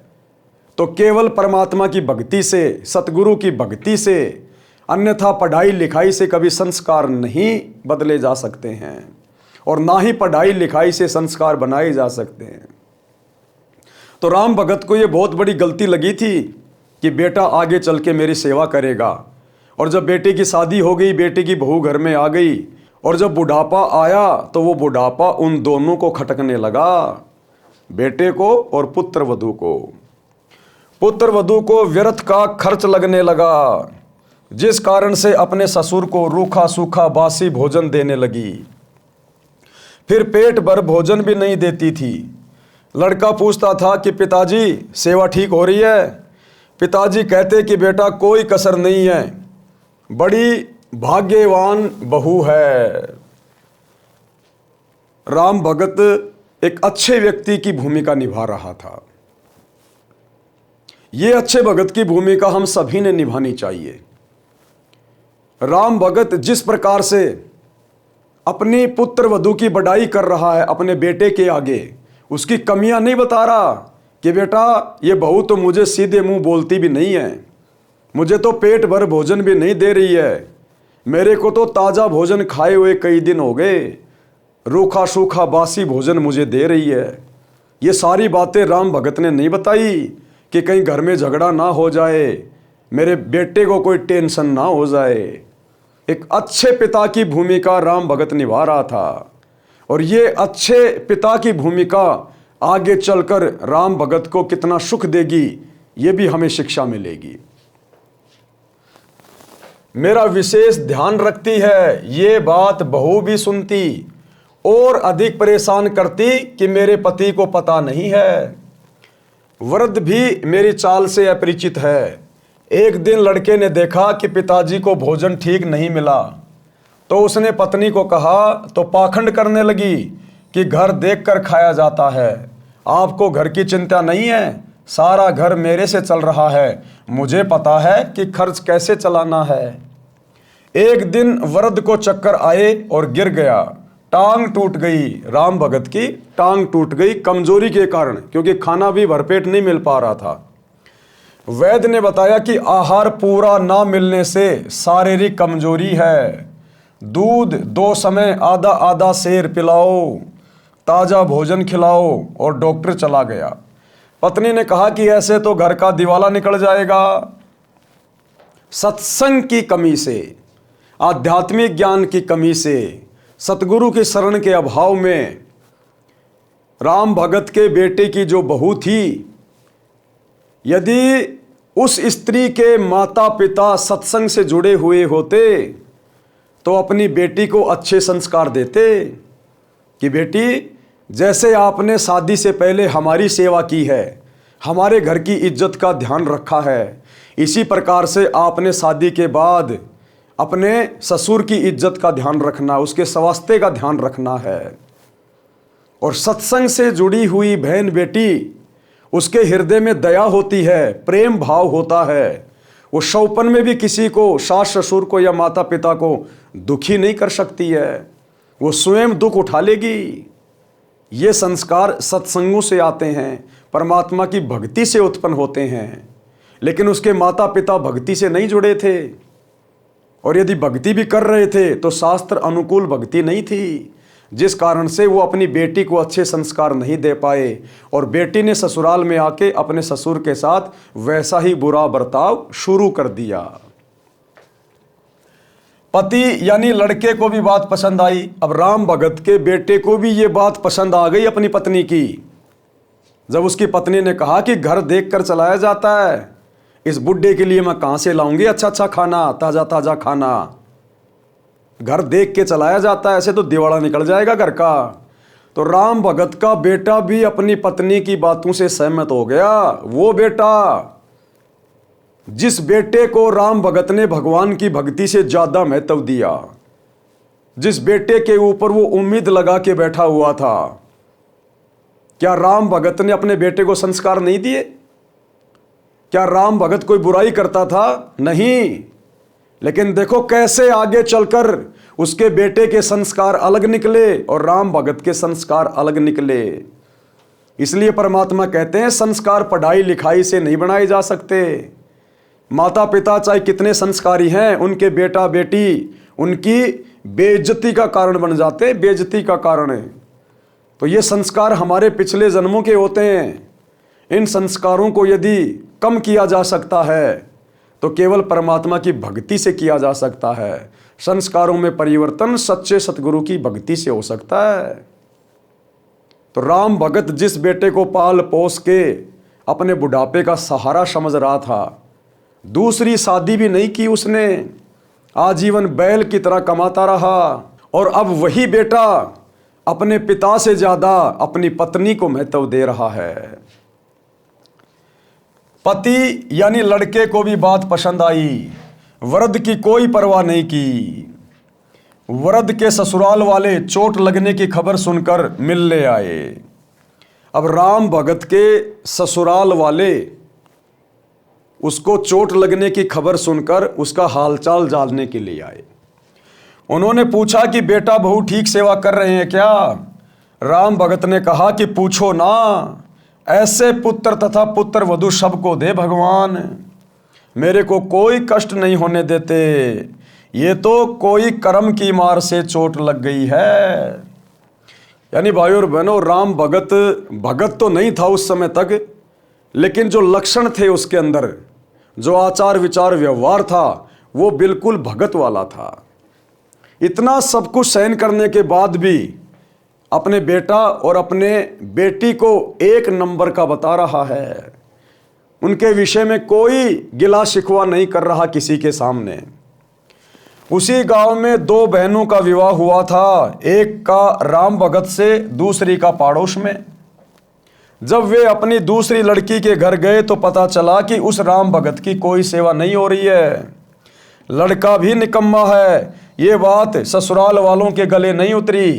तो केवल परमात्मा की भक्ति से, सतगुरु की भक्ति से, अन्यथा पढ़ाई लिखाई से कभी संस्कार नहीं बदले जा सकते हैं और ना ही पढ़ाई लिखाई से संस्कार बनाए जा सकते हैं। तो राम भगत को ये बहुत बड़ी गलती लगी थी कि बेटा आगे चल के मेरी सेवा करेगा। और जब बेटे की शादी हो गई, बेटे की बहू घर में आ गई, और जब बुढ़ापा आया तो वो बुढ़ापा उन दोनों को खटकने लगा, बेटे को और पुत्र वधू को। पुत्र वधू को व्यर्थ का खर्च लगने लगा, जिस कारण से अपने ससुर को रूखा सूखा बासी भोजन देने लगी। फिर पेट भर भोजन भी नहीं देती थी। लड़का पूछता था कि पिताजी सेवा ठीक हो रही है? पिताजी कहते कि बेटा कोई कसर नहीं है, बड़ी भाग्यवान बहू है। राम भगत एक अच्छे व्यक्ति की भूमिका निभा रहा था। ये अच्छे भगत की भूमिका हम सभी ने निभानी चाहिए। राम भगत जिस प्रकार से अपनी पुत्र वधू की बड़ाई कर रहा है अपने बेटे के आगे, उसकी कमियां नहीं बता रहा कि बेटा ये बहू तो मुझे सीधे मुंह बोलती भी नहीं है, मुझे तो पेट भर भोजन भी नहीं दे रही है, मेरे को तो ताज़ा भोजन खाए हुए कई दिन हो गए, रूखा सूखा बासी भोजन मुझे दे रही है। ये सारी बातें राम भगत ने नहीं बताई कि कहीं घर में झगड़ा ना हो जाए, मेरे बेटे को कोई टेंशन ना हो जाए। एक अच्छे पिता की भूमिका राम भगत निभा रहा था। और ये अच्छे पिता की भूमिका आगे चलकर राम भगत को कितना सुख देगी, ये भी हमें शिक्षा मिलेगी। मेरा विशेष ध्यान रखती है, ये बात बहू भी सुनती और अधिक परेशान करती कि मेरे पति को पता नहीं है। वृद्ध भी मेरी चाल से अपरिचित है। एक दिन लड़के ने देखा कि पिताजी को भोजन ठीक नहीं मिला, तो उसने पत्नी को कहा तो पाखंड करने लगी कि घर देखकर खाया जाता है, आपको घर की चिंता नहीं है, सारा घर मेरे से चल रहा है, मुझे पता है कि खर्च कैसे चलाना है। एक दिन वृद्ध को चक्कर आए और गिर गया, टांग टूट गई। राम भगत की टांग टूट गई कमजोरी के कारण, क्योंकि खाना भी भरपेट नहीं मिल पा रहा था। वैद्य ने बताया कि आहार पूरा ना मिलने से शारीरिक कमजोरी है, दूध 2 समय आधा आधा सेर पिलाओ, ताज़ा भोजन खिलाओ। और डॉक्टर चला गया। पत्नी ने कहा कि ऐसे तो घर का दिवाला निकल जाएगा। सत्संग की कमी से, आध्यात्मिक ज्ञान की कमी से, सतगुरु की शरण के अभाव में राम भगत के बेटे की जो बहू थी, यदि उस स्त्री के माता पिता सत्संग से जुड़े हुए होते तो अपनी बेटी को अच्छे संस्कार देते कि बेटी जैसे आपने शादी से पहले हमारी सेवा की है, हमारे घर की इज्जत का ध्यान रखा है, इसी प्रकार से आपने शादी के बाद अपने ससुर की इज्जत का ध्यान रखना, उसके स्वास्थ्य का ध्यान रखना है। और सत्संग से जुड़ी हुई बहन बेटी, उसके हृदय में दया होती है, प्रेम भाव होता है। वो शौपन में भी किसी को, सास ससुर को या माता पिता को दुखी नहीं कर सकती है, वो स्वयं दुख उठा लेगी। ये संस्कार सत्संगों से आते हैं, परमात्मा की भक्ति से उत्पन्न होते हैं। लेकिन उसके माता पिता भक्ति से नहीं जुड़े थे, और यदि भक्ति भी कर रहे थे तो शास्त्र अनुकूल भक्ति नहीं थी, जिस कारण से वो अपनी बेटी को अच्छे संस्कार नहीं दे पाए, और बेटी ने ससुराल में आके अपने ससुर के साथ वैसा ही बुरा बर्ताव शुरू कर दिया। पति यानी लड़के को भी बात पसंद आई। अब राम भगत के बेटे को भी ये बात पसंद आ गई अपनी पत्नी की। जब उसकी पत्नी ने कहा कि घर देखकर चलाया जाता है, इस बुड्ढे के लिए मैं कहां से लाऊंगी अच्छा अच्छा खाना, ताजा ताजा खाना, घर देख के चलाया जाता है, ऐसे तो दिवाला निकल जाएगा घर का। तो राम भगत का बेटा भी अपनी पत्नी की बातों से सहमत हो गया। वो बेटा, जिस बेटे को राम भगत ने भगवान की भक्ति से ज्यादा महत्व दिया, जिस बेटे के ऊपर वो उम्मीद लगा के बैठा हुआ था, क्या राम भगत ने अपने बेटे को संस्कार नहीं दिए? क्या राम भगत कोई बुराई करता था? नहीं। लेकिन देखो कैसे आगे चलकर उसके बेटे के संस्कार अलग निकले और राम भगत के संस्कार अलग निकले। इसलिए परमात्मा कहते हैं संस्कार पढ़ाई लिखाई से नहीं बनाए जा सकते। माता पिता चाहे कितने संस्कारी हैं, उनके बेटा बेटी उनकी बेइज्जती का कारण बन जाते हैं, बेइज्जती का कारण है। तो ये संस्कार हमारे पिछले जन्मों के होते हैं। इन संस्कारों को यदि कम किया जा सकता है तो केवल परमात्मा की भक्ति से किया जा सकता है। संस्कारों में परिवर्तन सच्चे सतगुरु की भक्ति से हो सकता है। तो राम भगत जिस बेटे को पाल पोस के अपने बुढ़ापे का सहारा समझ रहा था, दूसरी शादी भी नहीं की उसने, आजीवन बैल की तरह कमाता रहा। और अब वही बेटा अपने पिता से ज्यादा अपनी पत्नी को महत्व दे रहा है। पति यानी लड़के को भी बात पसंद आई, वृद्ध की कोई परवाह नहीं की। वृद्ध के ससुराल वाले चोट लगने की खबर सुनकर मिलने आए। अब राम भगत के ससुराल वाले उसको चोट लगने की खबर सुनकर उसका हालचाल जानने के लिए आए। उन्होंने पूछा कि बेटा बहू ठीक सेवा कर रहे हैं क्या? राम भगत ने कहा कि पूछो ना, ऐसे पुत्र तथा पुत्र वधू सबको दे भगवान, मेरे को कोई कष्ट नहीं होने देते। ये तो कोई कर्म की मार से चोट लग गई है। यानी भाइयों और बहनों, राम भगत तो नहीं था उस समय तक, लेकिन जो लक्षण थे उसके अंदर, जो आचार विचार व्यवहार था, वो बिल्कुल भगत वाला था। इतना सब कुछ सहन करने के बाद भी अपने बेटा और अपने बेटी को एक नंबर का बता रहा है। उनके विषय में कोई गिला शिकवा नहीं कर रहा किसी के सामने। उसी गांव में दो बहनों का विवाह हुआ था, एक का राम भगत से, दूसरी का पड़ोस में। जब वे अपनी दूसरी लड़की के घर गए तो पता चला कि उस राम भगत की कोई सेवा नहीं हो रही है। लड़का भी निकम्मा है। ये बात ससुराल वालों के गले नहीं उतरी,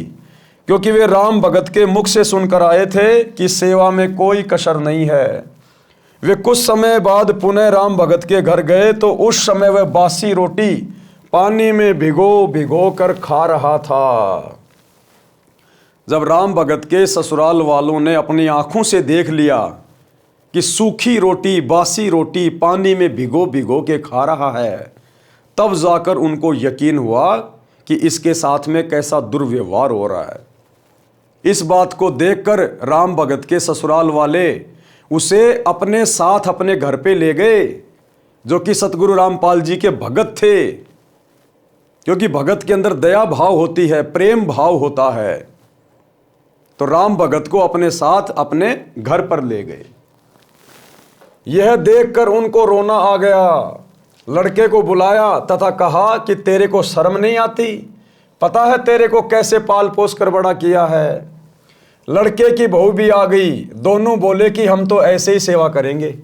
क्योंकि वे राम भगत के मुख से सुनकर आए थे कि सेवा में कोई कसर नहीं है। वे कुछ समय बाद पुनः राम भगत के घर गए तो उस समय वह बासी रोटी पानी में भिगो भिगो कर खा रहा था। जब राम भगत के ससुराल वालों ने अपनी आंखों से देख लिया कि सूखी रोटी, बासी रोटी पानी में भिगो भिगो के खा रहा है, तब जाकर उनको यकीन हुआ कि इसके साथ में कैसा दुर्व्यवहार हो रहा है। इस बात को देखकर राम भगत के ससुराल वाले उसे अपने साथ अपने घर पे ले गए, जो कि सतगुरु रामपाल जी के भगत थे। क्योंकि भगत के अंदर दया भाव होती है, प्रेम भाव होता है। तो राम भगत को अपने साथ अपने घर पर ले गए। यह देखकर उनको रोना आ गया। लड़के को बुलाया तथा कहा कि तेरे को शर्म नहीं आती? पता है तेरे को कैसे पाल पोस कर बड़ा किया है? लड़के की बहू भी आ गई। दोनों बोले कि हम तो ऐसे ही सेवा करेंगे।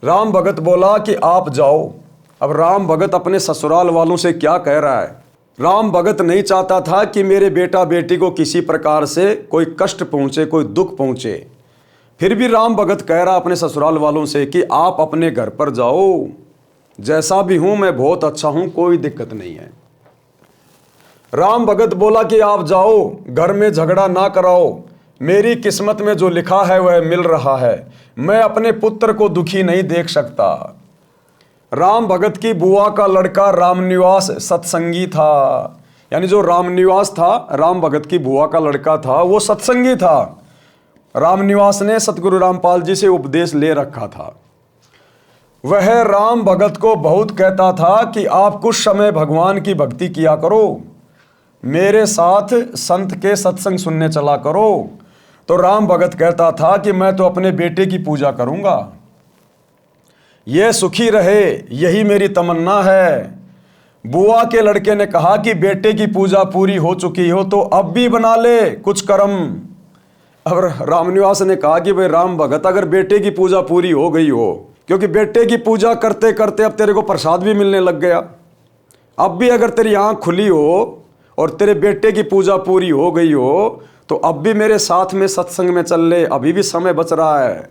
राम भगत बोला कि आप जाओ। अब राम भगत अपने ससुराल वालों से क्या कह रहा है? राम भगत नहीं चाहता था कि मेरे बेटा बेटी को किसी प्रकार से कोई कष्ट पहुंचे, कोई दुख पहुंचे। फिर भी राम भगत कह रहा अपने ससुराल वालों से कि आप अपने घर पर जाओ, जैसा भी हूं मैं बहुत अच्छा हूं, कोई दिक्कत नहीं है। राम भगत बोला कि आप जाओ, घर में झगड़ा ना कराओ, मेरी किस्मत में जो लिखा है वह मिल रहा है, मैं अपने पुत्र को दुखी नहीं देख सकता। राम भगत की बुआ का लड़का रामनिवास सत्संगी था। यानी जो रामनिवास था, राम भगत की बुआ का लड़का था, वो सत्संगी था। रामनिवास ने सतगुरु रामपाल जी से उपदेश ले रखा था। वह राम भगत को बहुत कहता था कि आप कुछ समय भगवान की भक्ति किया करो, मेरे साथ संत के सत्संग सुनने चला करो। तो राम भगत कहता था कि मैं तो अपने बेटे की पूजा करूंगा, यह सुखी रहे, यही मेरी तमन्ना है। बुआ के लड़के ने कहा कि बेटे की पूजा पूरी हो चुकी हो तो अब भी बना ले कुछ कर्म। अब रामनिवास ने कहा कि भाई राम भगत, अगर बेटे की पूजा पूरी हो गई हो, क्योंकि बेटे की पूजा करते करते अब तेरे को प्रसाद भी मिलने लग गया, अब भी अगर तेरी आंख खुली हो और तेरे बेटे की पूजा पूरी हो गई हो तो अब भी मेरे साथ में सत्संग में चल ले, अभी भी समय बच रहा है।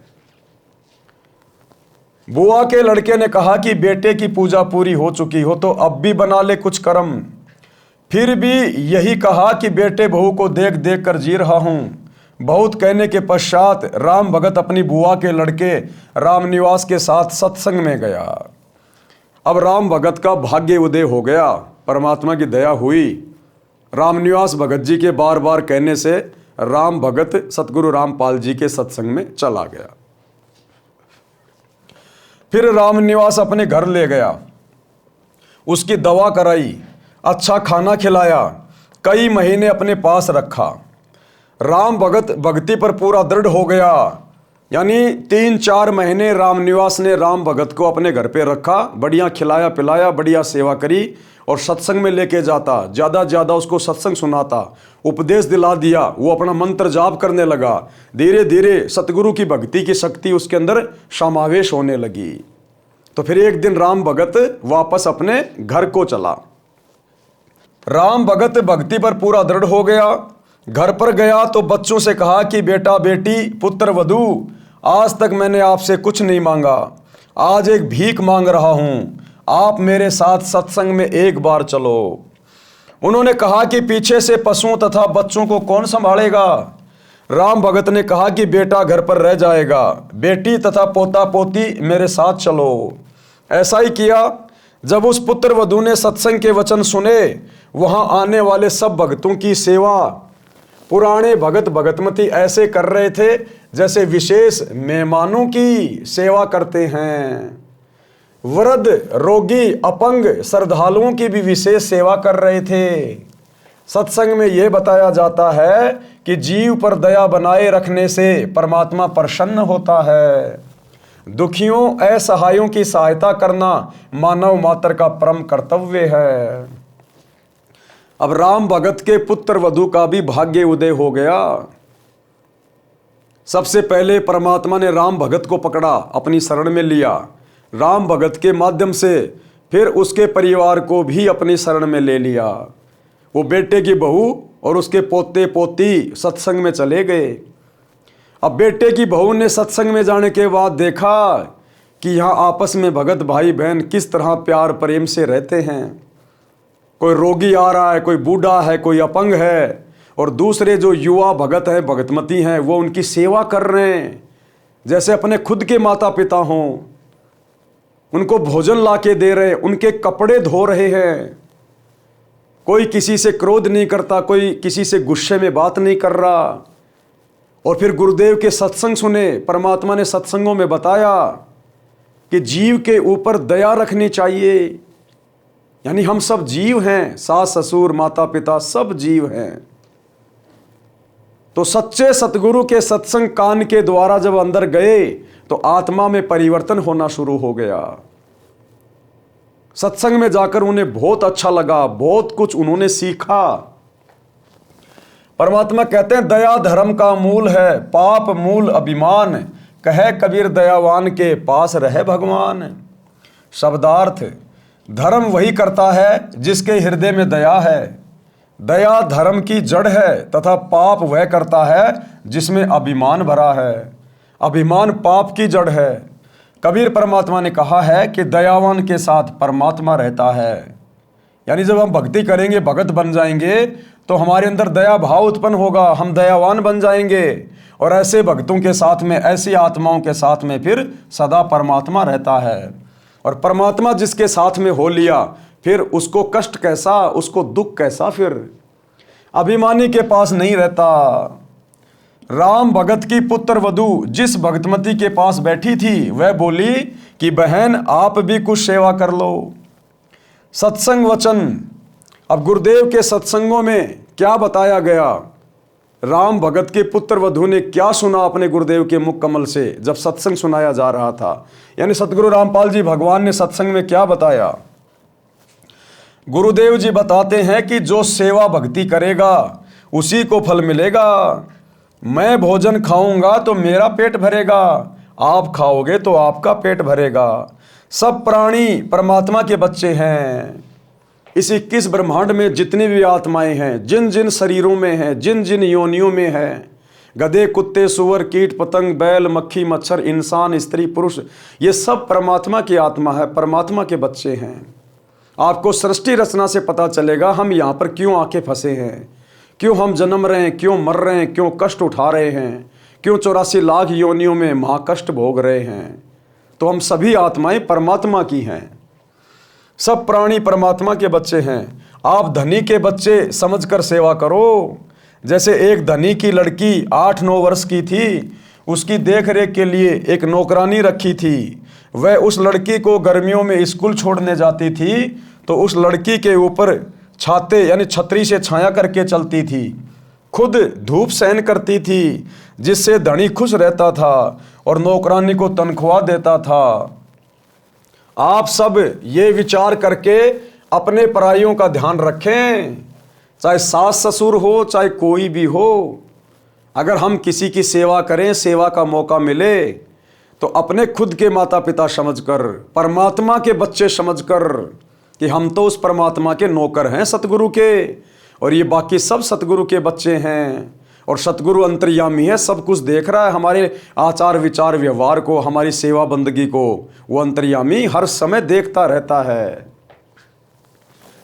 बुआ के लड़के ने कहा कि बेटे की पूजा पूरी हो चुकी हो तो अब भी बना ले कुछ कर्म। फिर भी यही कहा कि बेटे बहू को देख देख कर जी रहा हूं। बहुत कहने के पश्चात राम भगत अपनी बुआ के लड़के रामनिवास के साथ सत्संग में गया। अब राम भगत का भाग्य उदय हो गया, परमात्मा की दया हुई। रामनिवास भगत जी के बार बार कहने से राम भगत सतगुरु रामपाल जी के सत्संग में चला गया। फिर रामनिवास अपने घर ले गया, उसकी दवा कराई, अच्छा खाना खिलाया, कई महीने अपने पास रखा। राम भगत भक्ति पर पूरा दृढ़ हो गया। यानी 3-4 महीने रामनिवास ने राम भगत को अपने घर पे रखा, बढ़िया खिलाया पिलाया, बढ़िया सेवा करी और सत्संग में लेके जाता, ज़्यादा ज़्यादा उसको सत्संग सुनाता, उपदेश दिला दिया। वो अपना मंत्र जाप करने लगा। धीरे धीरे सतगुरु की भक्ति की शक्ति उसके अंदर समावेश होने लगी। तो फिर एक दिन राम भगत वापस अपने घर को चला। राम भगत भक्ति पर पूरा दृढ़ हो गया। घर पर गया तो बच्चों से कहा कि बेटा बेटी पुत्र वधू, आज तक मैंने आपसे कुछ नहीं मांगा, आज एक भीख मांग रहा हूं, आप मेरे साथ सत्संग में एक बार चलो। उन्होंने कहा कि पीछे से पशुओं तथा बच्चों को कौन संभालेगा? राम भगत ने कहा कि बेटा घर पर रह जाएगा, बेटी तथा पोता पोती मेरे साथ चलो। ऐसा ही किया। जब उस पुत्र वधू ने सत्संग के वचन सुने, वहां आने वाले सब भक्तों की सेवा पुराने भगत भगतमती ऐसे कर रहे थे जैसे विशेष मेहमानों की सेवा करते हैं। वृद्ध, रोगी, अपंग श्रद्धालुओं की भी विशेष सेवा कर रहे थे। सत्संग में यह बताया जाता है कि जीव पर दया बनाए रखने से परमात्मा प्रसन्न होता है। दुखियों, असहायों की सहायता करना मानव मात्र का परम कर्तव्य है। अब राम भगत के पुत्र वधू का भी भाग्य उदय हो गया। सबसे पहले परमात्मा ने राम भगत को पकड़ा, अपनी शरण में लिया। राम भगत के माध्यम से फिर उसके परिवार को भी अपनी शरण में ले लिया। वो बेटे की बहू और उसके पोते पोती सत्संग में चले गए। अब बेटे की बहू ने सत्संग में जाने के बाद देखा कि यहाँ आपस में भगत भाई बहन किस तरह प्यार प्रेम से रहते हैं। कोई रोगी आ रहा है, कोई बूढ़ा है, कोई अपंग है, और दूसरे जो युवा भगत हैं, भगतमती हैं, वो उनकी सेवा कर रहे हैं जैसे अपने खुद के माता पिता हों। उनको भोजन ला के दे रहे, उनके कपड़े धो रहे हैं। कोई किसी से क्रोध नहीं करता, कोई किसी से गुस्से में बात नहीं कर रहा। और फिर गुरुदेव के सत्संग सुने। परमात्मा ने सत्संगों में बताया कि जीव के ऊपर दया रखनी चाहिए। यानी हम सब जीव हैं, सास ससुर माता पिता सब जीव हैं। तो सच्चे सतगुरु के सत्संग कान के द्वारा जब अंदर गए तो आत्मा में परिवर्तन होना शुरू हो गया। सत्संग में जाकर उन्हें बहुत अच्छा लगा, बहुत कुछ उन्होंने सीखा। परमात्मा कहते हैं दया धर्म का मूल है, पाप मूल अभिमान, कहे कबीर दयावान के पास रहे भगवान। शब्दार्थ, धर्म वही करता है जिसके हृदय में दया है, दया धर्म की जड़ है, तथा पाप वह करता है जिसमें अभिमान भरा है, अभिमान पाप की जड़ है। कबीर परमात्मा ने कहा है कि दयावान के साथ परमात्मा रहता है। यानी जब हम भक्ति करेंगे, भगत बन जाएंगे, तो हमारे अंदर दया भाव उत्पन्न होगा, हम दयावान बन जाएंगे, और ऐसे भक्तों के साथ में, ऐसी आत्माओं के साथ में फिर सदा परमात्मा रहता है। और परमात्मा जिसके साथ में हो लिया, फिर उसको कष्ट कैसा, उसको दुख कैसा, फिर अभिमानी के पास नहीं रहता। राम भगत की पुत्र वधू जिस भगतमती के पास बैठी थी, वह बोली कि बहन आप भी कुछ सेवा कर लो। सत्संग वचन, अब गुरुदेव के सत्संगों में क्या बताया गया, राम भगत के पुत्र वधू ने क्या सुना अपने गुरुदेव के मुख कमल से जब सत्संग सुनाया जा रहा था। यानी सतगुरु रामपाल जी भगवान ने सत्संग में क्या बताया। गुरुदेव जी बताते हैं कि जो सेवा भक्ति करेगा उसी को फल मिलेगा। मैं भोजन खाऊंगा तो मेरा पेट भरेगा, आप खाओगे तो आपका पेट भरेगा। सब प्राणी परमात्मा के बच्चे हैं। इस 21 ब्रह्मांड में जितनी भी आत्माएं हैं, जिन जिन शरीरों में हैं, जिन जिन योनियों में हैं, गधे कुत्ते सूअर कीट पतंग बैल मक्खी मच्छर इंसान स्त्री पुरुष, ये सब परमात्मा की आत्मा है, परमात्मा के बच्चे हैं। आपको सृष्टि रचना से पता चलेगा हम यहाँ पर क्यों आके फंसे हैं, क्यों हम जन्म रहे हैं, क्यों मर रहे हैं, क्यों कष्ट उठा रहे हैं, क्यों 84 लाख योनियों में महाकष्ट भोग रहे हैं। तो हम सभी आत्माएं परमात्मा की हैं। सब प्राणी परमात्मा के बच्चे हैं। आप धनी के बच्चे समझकर सेवा करो। जैसे एक धनी की लड़की 8-9 वर्ष की थी, उसकी देख रेख के लिए एक नौकरानी रखी थी। वह उस लड़की को गर्मियों में स्कूल छोड़ने जाती थी, तो उस लड़की के ऊपर छाते यानी छतरी से छाया करके चलती थी, खुद धूप सहन करती थी, जिससे धनी खुश रहता था और नौकरानी को तनख्वाह देता था। आप सब ये विचार करके अपने पराइयों का ध्यान रखें, चाहे सास ससुर हो, चाहे कोई भी हो। अगर हम किसी की सेवा करें, सेवा का मौका मिले, तो अपने खुद के माता पिता समझकर, परमात्मा के बच्चे समझकर कि हम तो उस परमात्मा के नौकर हैं सतगुरु के, और ये बाकी सब सतगुरु के बच्चे हैं। और सतगुरु अंतर्यामी है, सब कुछ देख रहा है, हमारे आचार विचार व्यवहार को, हमारी सेवा बंदगी को वो अंतर्यामी हर समय देखता रहता है।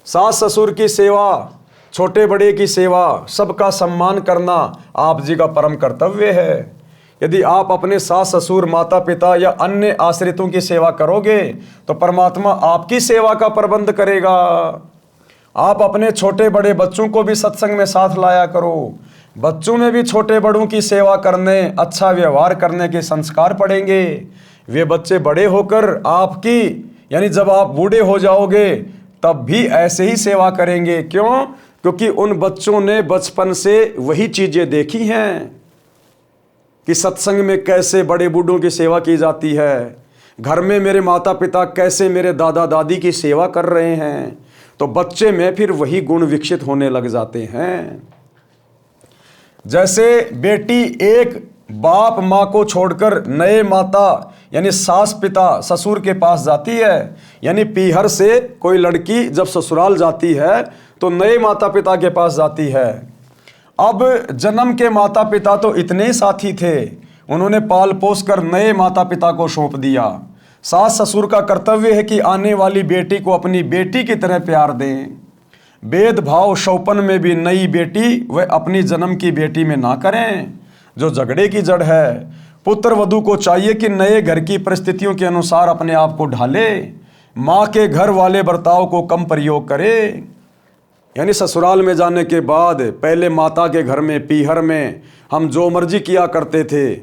सास ससुर की सेवा, छोटे बड़े की सेवा, सबका सम्मान करना आप जी का परम कर्तव्य है। यदि आप अपने सास ससुर माता पिता या अन्य आश्रितों की सेवा करोगे, तो परमात्मा आपकी सेवा का प्रबंध करेगा। आप अपने छोटे बड़े बच्चों को भी सत्संग में साथ लाया करो। बच्चों में भी छोटे बड़ों की सेवा करने, अच्छा व्यवहार करने के संस्कार पड़ेंगे। वे बच्चे बड़े होकर आपकी, यानी जब आप बूढ़े हो जाओगे तब भी ऐसे ही सेवा करेंगे। क्यों? क्योंकि उन बच्चों ने बचपन से वही चीजें देखी हैं कि सत्संग में कैसे बड़े बूढ़ों की सेवा की जाती है, घर में मेरे माता पिता कैसे मेरे दादा दादी की सेवा कर रहे हैं, तो बच्चे में फिर वही गुण विकसित होने लग जाते हैं। जैसे बेटी एक बाप माँ को छोड़कर नए माता यानी सास पिता ससुर के पास जाती है, यानी पीहर से कोई लड़की जब ससुराल जाती है तो नए माता पिता के पास जाती है। अब जन्म के माता पिता तो इतने साथी थे, उन्होंने पाल पोस कर नए माता पिता को सौंप दिया। सास ससुर का कर्तव्य है कि आने वाली बेटी को अपनी बेटी की तरह प्यार दें। भेदभाव शौपन में भी नई बेटी वह अपनी जन्म की बेटी में ना करें, जो झगड़े की जड़ है। पुत्र वधू को चाहिए कि नए घर की परिस्थितियों के अनुसार अपने आप को ढाले, माँ के घर वाले बर्ताव को कम प्रयोग करे। यानी ससुराल में जाने के बाद पहले माता के घर में पीहर में हम जो मर्जी किया करते थे,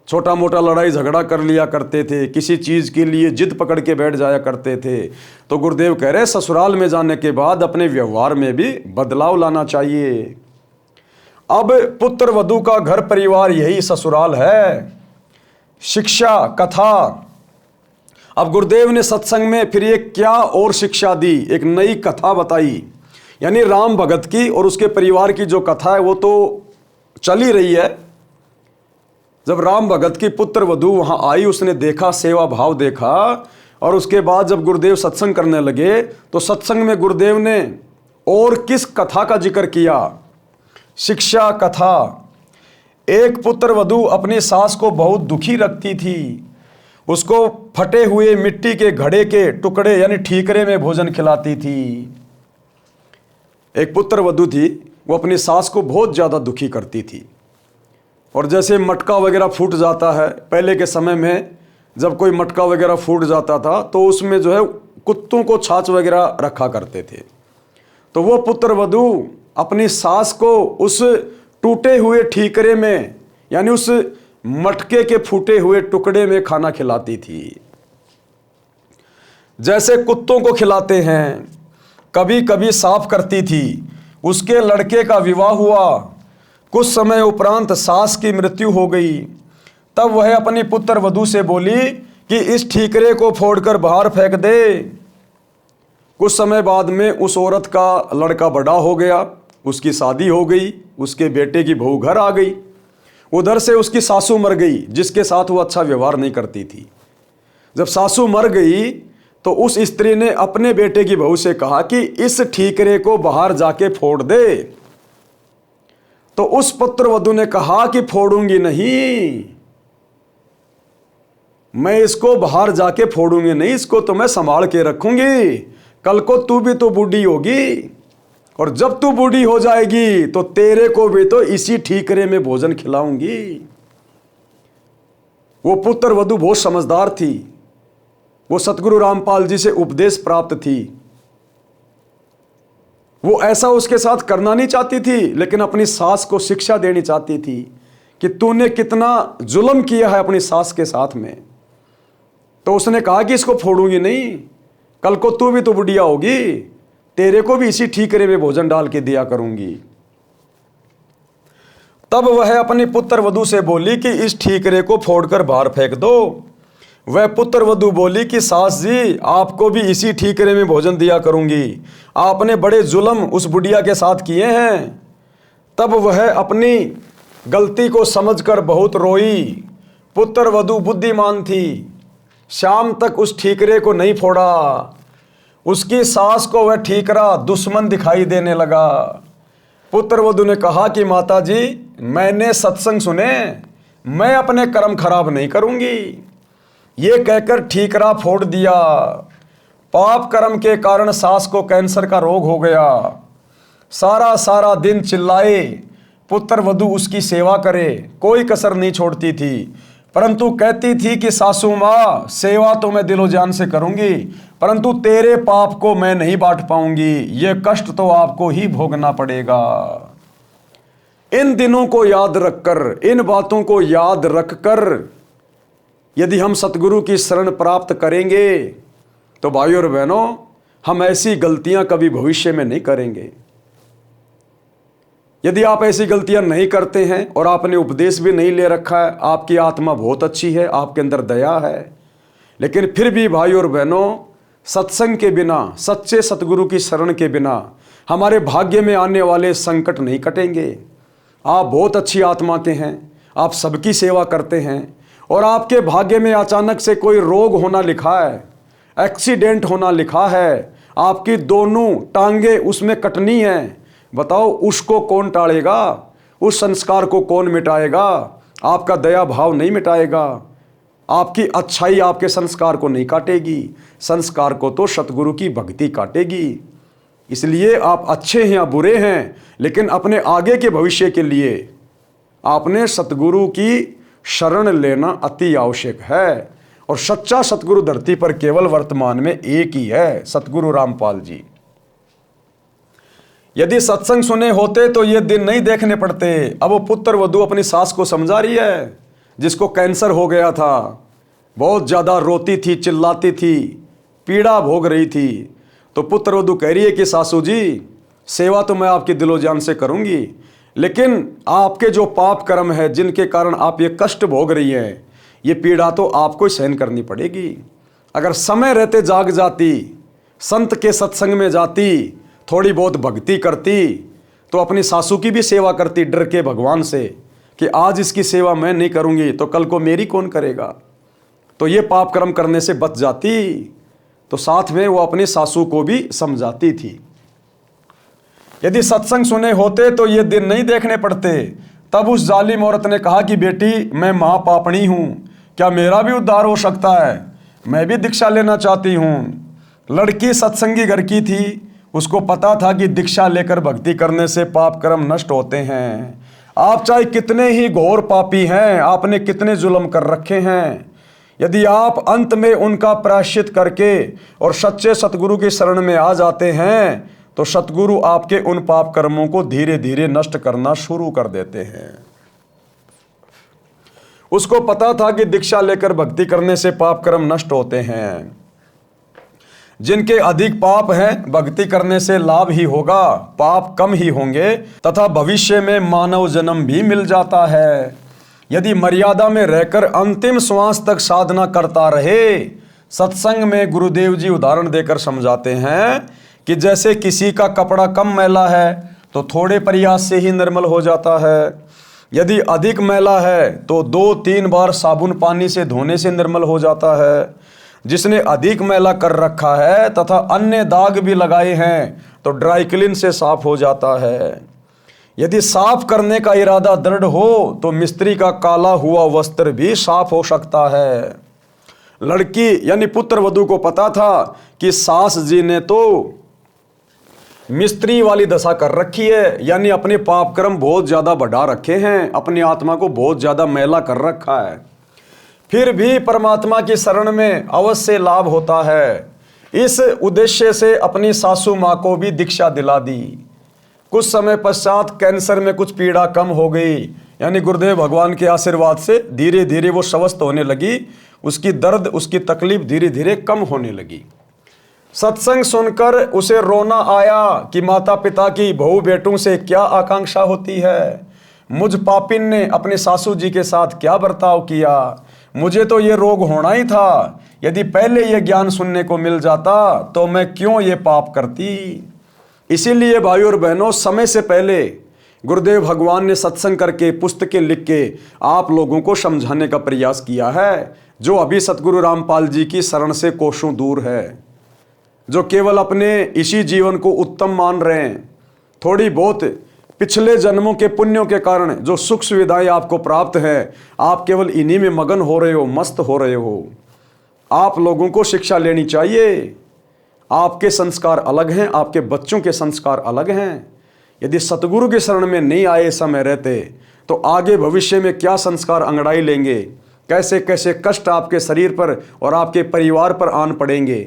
छोटा मोटा लड़ाई झगड़ा कर लिया करते थे, किसी चीज़ के लिए जिद पकड़ के बैठ जाया करते थे। तो गुरुदेव कह रहे ससुराल में जाने के बाद अपने व्यवहार में भी बदलाव लाना चाहिए। अब पुत्र वधू का घर परिवार यही ससुराल है। शिक्षा कथा, अब गुरुदेव ने सत्संग में फिर ये क्या और शिक्षा दी, एक नई कथा बताई। यानी राम भगत की और उसके परिवार की जो कथा है वो तो चल ही रही है। जब राम भगत की पुत्र वधू वहां आई, उसने देखा, सेवा भाव देखा, और उसके बाद जब गुरुदेव सत्संग करने लगे तो सत्संग में गुरुदेव ने और किस कथा का जिक्र किया? शिक्षा कथा। एक पुत्र वधू अपनी सास को बहुत दुखी रखती थी। उसको फटे हुए मिट्टी के घड़े के टुकड़े यानी ठीकरे में भोजन खिलाती थी। एक पुत्र वधू थी, वो अपनी सास को बहुत ज़्यादा दुखी करती थी। और जैसे मटका वगैरह फूट जाता है, पहले के समय में जब कोई मटका वगैरह फूट जाता था तो उसमें जो है कुत्तों को छाछ वगैरह रखा करते थे। तो वो पुत्र वधू अपनी सास को उस टूटे हुए ठीकरे में यानी उस मटके के फूटे हुए टुकड़े में खाना खिलाती थी। जैसे कुत्तों को खिलाते हैं, कभी कभी साफ करती थी। उसके लड़के का विवाह हुआ, कुछ समय उपरांत सास की मृत्यु हो गई। तब वह अपनी पुत्र वधू से बोली कि इस ठीकरे को फोड़कर बाहर फेंक दे। कुछ समय बाद में उस औरत का लड़का बड़ा हो गया, उसकी शादी हो गई, उसके बेटे की बहू घर आ गई। उधर से उसकी सासू मर गई, जिसके साथ वो अच्छा व्यवहार नहीं करती थी। जब सासू मर गई तो उस स्त्री ने अपने बेटे की बहू से कहा कि इस ठीकरे को बाहर जाके फोड़ दे। तो उस पुत्र वधू ने कहा कि फोड़ूंगी नहीं, मैं इसको बाहर जाके फोड़ूंगी नहीं, इसको तो मैं संभाल के रखूंगी। कल को तू भी तो बूढ़ी होगी, और जब तू बूढ़ी हो जाएगी तो तेरे को भी तो इसी ठीकरे में भोजन खिलाऊंगी। वो पुत्र वधू बहुत समझदार थी। वो सतगुरु रामपाल जी से उपदेश प्राप्त थी। वो ऐसा उसके साथ करना नहीं चाहती थी, लेकिन अपनी सास को शिक्षा देनी चाहती थी कि तूने कितना जुल्म किया है अपनी सास के साथ में। तो उसने कहा कि इसको फोड़ूंगी नहीं, कल को तू भी तो बुढ़िया होगी, तेरे को भी इसी ठीकरे में भोजन डाल के दिया करूंगी। तब वह अपनी पुत्र वधू से बोली कि इस ठीकरे को फोड़कर बाहर फेंक दो। वह पुत्र वधू बोली कि सास जी, आपको भी इसी ठीकरे में भोजन दिया करूंगी, आपने बड़े जुल्म उस बुढ़िया के साथ किए हैं। तब वह अपनी गलती को समझकर बहुत रोई। पुत्र वधू बुद्धिमान थी, शाम तक उस ठीकरे को नहीं फोड़ा। उसकी सास को वह ठीकरा दुश्मन दिखाई देने लगा। पुत्र वधू ने कहा कि माता जी, मैंने सत्संग सुने, मैं अपने कर्म खराब नहीं करूंगी। ये कहकर ठीकरा फोड़ दिया। पाप कर्म के कारण सास को कैंसर का रोग हो गया। सारा सारा दिन चिल्लाए, पुत्र वधू उसकी सेवा करे, कोई कसर नहीं छोड़ती थी, परंतु कहती थी कि सासू माँ, सेवा तो मैं दिलो जान से करूंगी, परंतु तेरे पाप को मैं नहीं बांट पाऊंगी, ये कष्ट तो आपको ही भोगना पड़ेगा। इन दिनों को याद रखकर, इन बातों को याद रखकर यदि हम सतगुरु की शरण प्राप्त करेंगे तो भाइयों और बहनों, हम ऐसी गलतियां कभी भविष्य में नहीं करेंगे। यदि आप ऐसी गलतियां नहीं करते हैं और आपने उपदेश भी नहीं ले रखा है, आपकी आत्मा बहुत अच्छी है, आपके अंदर दया है, लेकिन फिर भी भाइयों और बहनों, सत्संग के बिना, सच्चे सतगुरु की शरण के बिना हमारे भाग्य में आने वाले संकट नहीं कटेंगे। आप बहुत अच्छी आत्मा के हैं, आप सबकी सेवा करते हैं, और आपके भाग्य में अचानक से कोई रोग होना लिखा है, एक्सीडेंट होना लिखा है, आपकी दोनों टांगे उसमें कटनी है। बताओ, उसको कौन टालेगा? उस संस्कार को कौन मिटाएगा? आपका दया भाव नहीं मिटाएगा, आपकी अच्छाई आपके संस्कार को नहीं काटेगी, संस्कार को तो सतगुरु की भक्ति काटेगी। इसलिए आप अच्छे हैं या बुरे हैं, लेकिन अपने आगे के भविष्य के लिए आपने सतगुरु की शरण लेना अति आवश्यक है। और सच्चा सतगुरु धरती पर केवल वर्तमान में एक ही है, सतगुरु रामपाल जी। यदि सत्संग सुने होते तो ये दिन नहीं देखने पड़ते। अब वो पुत्र वधू अपनी सास को समझा रही है, जिसको कैंसर हो गया था, बहुत ज़्यादा रोती थी, चिल्लाती थी, पीड़ा भोग रही थी। तो पुत्र वधू कह रही है कि सासू जी, सेवा तो मैं आपकी दिलो जान से करूंगी, लेकिन आपके जो पाप कर्म है, जिनके कारण आप ये कष्ट भोग रही हैं, ये पीड़ा तो आपको ही सहन करनी पड़ेगी। अगर समय रहते जाग जाती, संत के सत्संग में जाती, थोड़ी बहुत भक्ति करती तो अपनी सासू की भी सेवा करती डर के भगवान से कि आज इसकी सेवा मैं नहीं करूंगी तो कल को मेरी कौन करेगा, तो ये पाप कर्म करने से बच जाती। तो साथ में वो अपनी सासू को भी समझाती थी। यदि सत्संग सुने होते तो ये दिन नहीं देखने पड़ते। तब उस जालिम औरत ने कहा कि बेटी, मैं महापापणी हूं, क्या मेरा भी उद्धार हो सकता है? मैं भी दीक्षा लेना चाहती हूं। लड़की सत्संगी घर की थी, उसको पता था कि दीक्षा लेकर भक्ति करने से पाप कर्म नष्ट होते हैं। आप चाहे कितने ही घोर पापी हैं, आपने कितने जुल्म कर रखे हैं, यदि आप अंत में उनका प्रायश्चित करके और सच्चे सतगुरु की शरण में आ जाते हैं तो सतगुरु आपके उन पाप कर्मों को धीरे धीरे नष्ट करना शुरू कर देते हैं। उसको पता था कि दीक्षा लेकर भक्ति करने से पाप कर्म नष्ट होते हैं। जिनके अधिक पाप हैं, भक्ति करने से लाभ ही होगा, पाप कम ही होंगे तथा भविष्य में मानव जन्म भी मिल जाता है। यदि मर्यादा में रहकर अंतिम श्वास तक साधना करता रहे। सत्संग में गुरुदेव जी उदाहरण देकर समझाते हैं कि जैसे किसी का कपड़ा कम मैला है तो थोड़े प्रयास से ही निर्मल हो जाता है, यदि अधिक मैला है तो 2-3 बार साबुन पानी से धोने से निर्मल हो जाता है। जिसने अधिक मैला कर रखा है तथा अन्य दाग भी लगाए हैं तो ड्राई क्लीन से साफ हो जाता है। यदि साफ करने का इरादा दृढ़ हो तो मिस्त्री का काला हुआ वस्त्र भी साफ हो सकता है। लड़की यानी पुत्र वधू को पता था कि सास जी ने तो मिस्त्री वाली दशा कर रखी है, यानी अपने पाप कर्म बहुत ज्यादा बढ़ा रखे हैं, अपनी आत्मा को बहुत ज्यादा मैला कर रखा है। फिर भी परमात्मा की शरण में अवश्य लाभ होता है। इस उद्देश्य से अपनी सासू माँ को भी दीक्षा दिला दी। कुछ समय पश्चात कैंसर में कुछ पीड़ा कम हो गई, यानी गुरुदेव भगवान के आशीर्वाद से धीरे धीरे वो स्वस्थ होने लगी। उसकी दर्द, उसकी तकलीफ धीरे धीरे कम होने लगी। सत्संग सुनकर उसे रोना आया कि माता पिता की बहू बेटों से क्या आकांक्षा होती है। मुझ पापिन ने अपने सासू जी के साथ क्या बर्ताव किया। मुझे तो ये रोग होना ही था। यदि पहले ये ज्ञान सुनने को मिल जाता तो मैं क्यों ये पाप करती। इसीलिए भाइयों और बहनों, समय से पहले गुरुदेव भगवान ने सत्संग करके, पुस्तकें लिख के आप लोगों को समझाने का प्रयास किया है, जो अभी सतगुरु रामपाल जी की शरण से कोसों दूर है, जो केवल अपने इसी जीवन को उत्तम मान रहे हैं। थोड़ी बहुत पिछले जन्मों के पुण्यों के कारण जो सुख सुविधाएं आपको प्राप्त है, आप केवल इन्हीं में मगन हो रहे हो, मस्त हो रहे हो। आप लोगों को शिक्षा लेनी चाहिए। आपके संस्कार अलग हैं, आपके बच्चों के संस्कार अलग हैं। यदि सतगुरु के शरण में नहीं आए समय रहते तो आगे भविष्य में क्या संस्कार अंगड़ाई लेंगे, कैसे कैसे कष्ट आपके शरीर पर और आपके परिवार पर आन पड़ेंगे।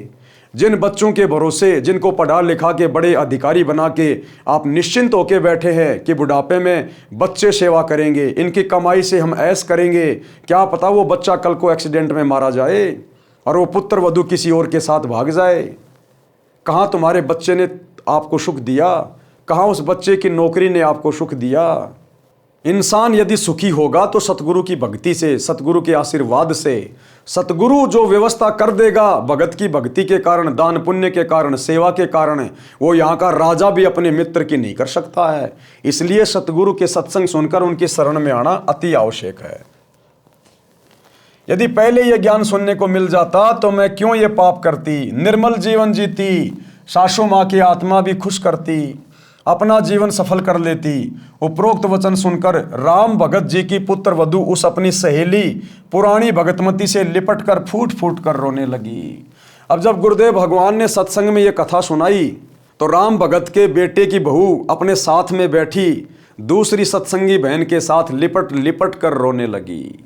जिन बच्चों के भरोसे, जिनको पढ़ा लिखा के बड़े अधिकारी बना के आप निश्चिंत होके बैठे हैं कि बुढ़ापे में बच्चे सेवा करेंगे, इनकी कमाई से हम ऐश करेंगे, क्या पता वो बच्चा कल को एक्सीडेंट में मारा जाए और वो पुत्र वधू किसी और के साथ भाग जाए। कहाँ तुम्हारे बच्चे ने आपको सुख दिया, कहाँ उस बच्चे की नौकरी ने आपको सुख दिया। इंसान यदि सुखी होगा तो सतगुरु की भक्ति से, सतगुरु के आशीर्वाद से। सतगुरु जो व्यवस्था कर देगा, भगत की भक्ति के कारण, दान पुण्य के कारण, सेवा के कारण, वो यहाँ का राजा भी अपने मित्र की नहीं कर सकता है। इसलिए सतगुरु के सत्संग सुनकर उनकी शरण में आना अति आवश्यक है। यदि पहले यह ज्ञान सुनने को मिल जाता तो मैं क्यों ये पाप करती, निर्मल जीवन जीती, सासू माँ की आत्मा भी खुश करती, अपना जीवन सफल कर लेती। उपरोक्त वचन सुनकर राम भगत जी की पुत्र वधू उस अपनी सहेली पुरानी भगतमती से लिपट कर फूट फूट कर रोने लगी। अब जब गुरुदेव भगवान ने सत्संग में ये कथा सुनाई तो राम भगत के बेटे की बहू अपने साथ में बैठी दूसरी सत्संगी बहन के साथ लिपट लिपट कर रोने लगी।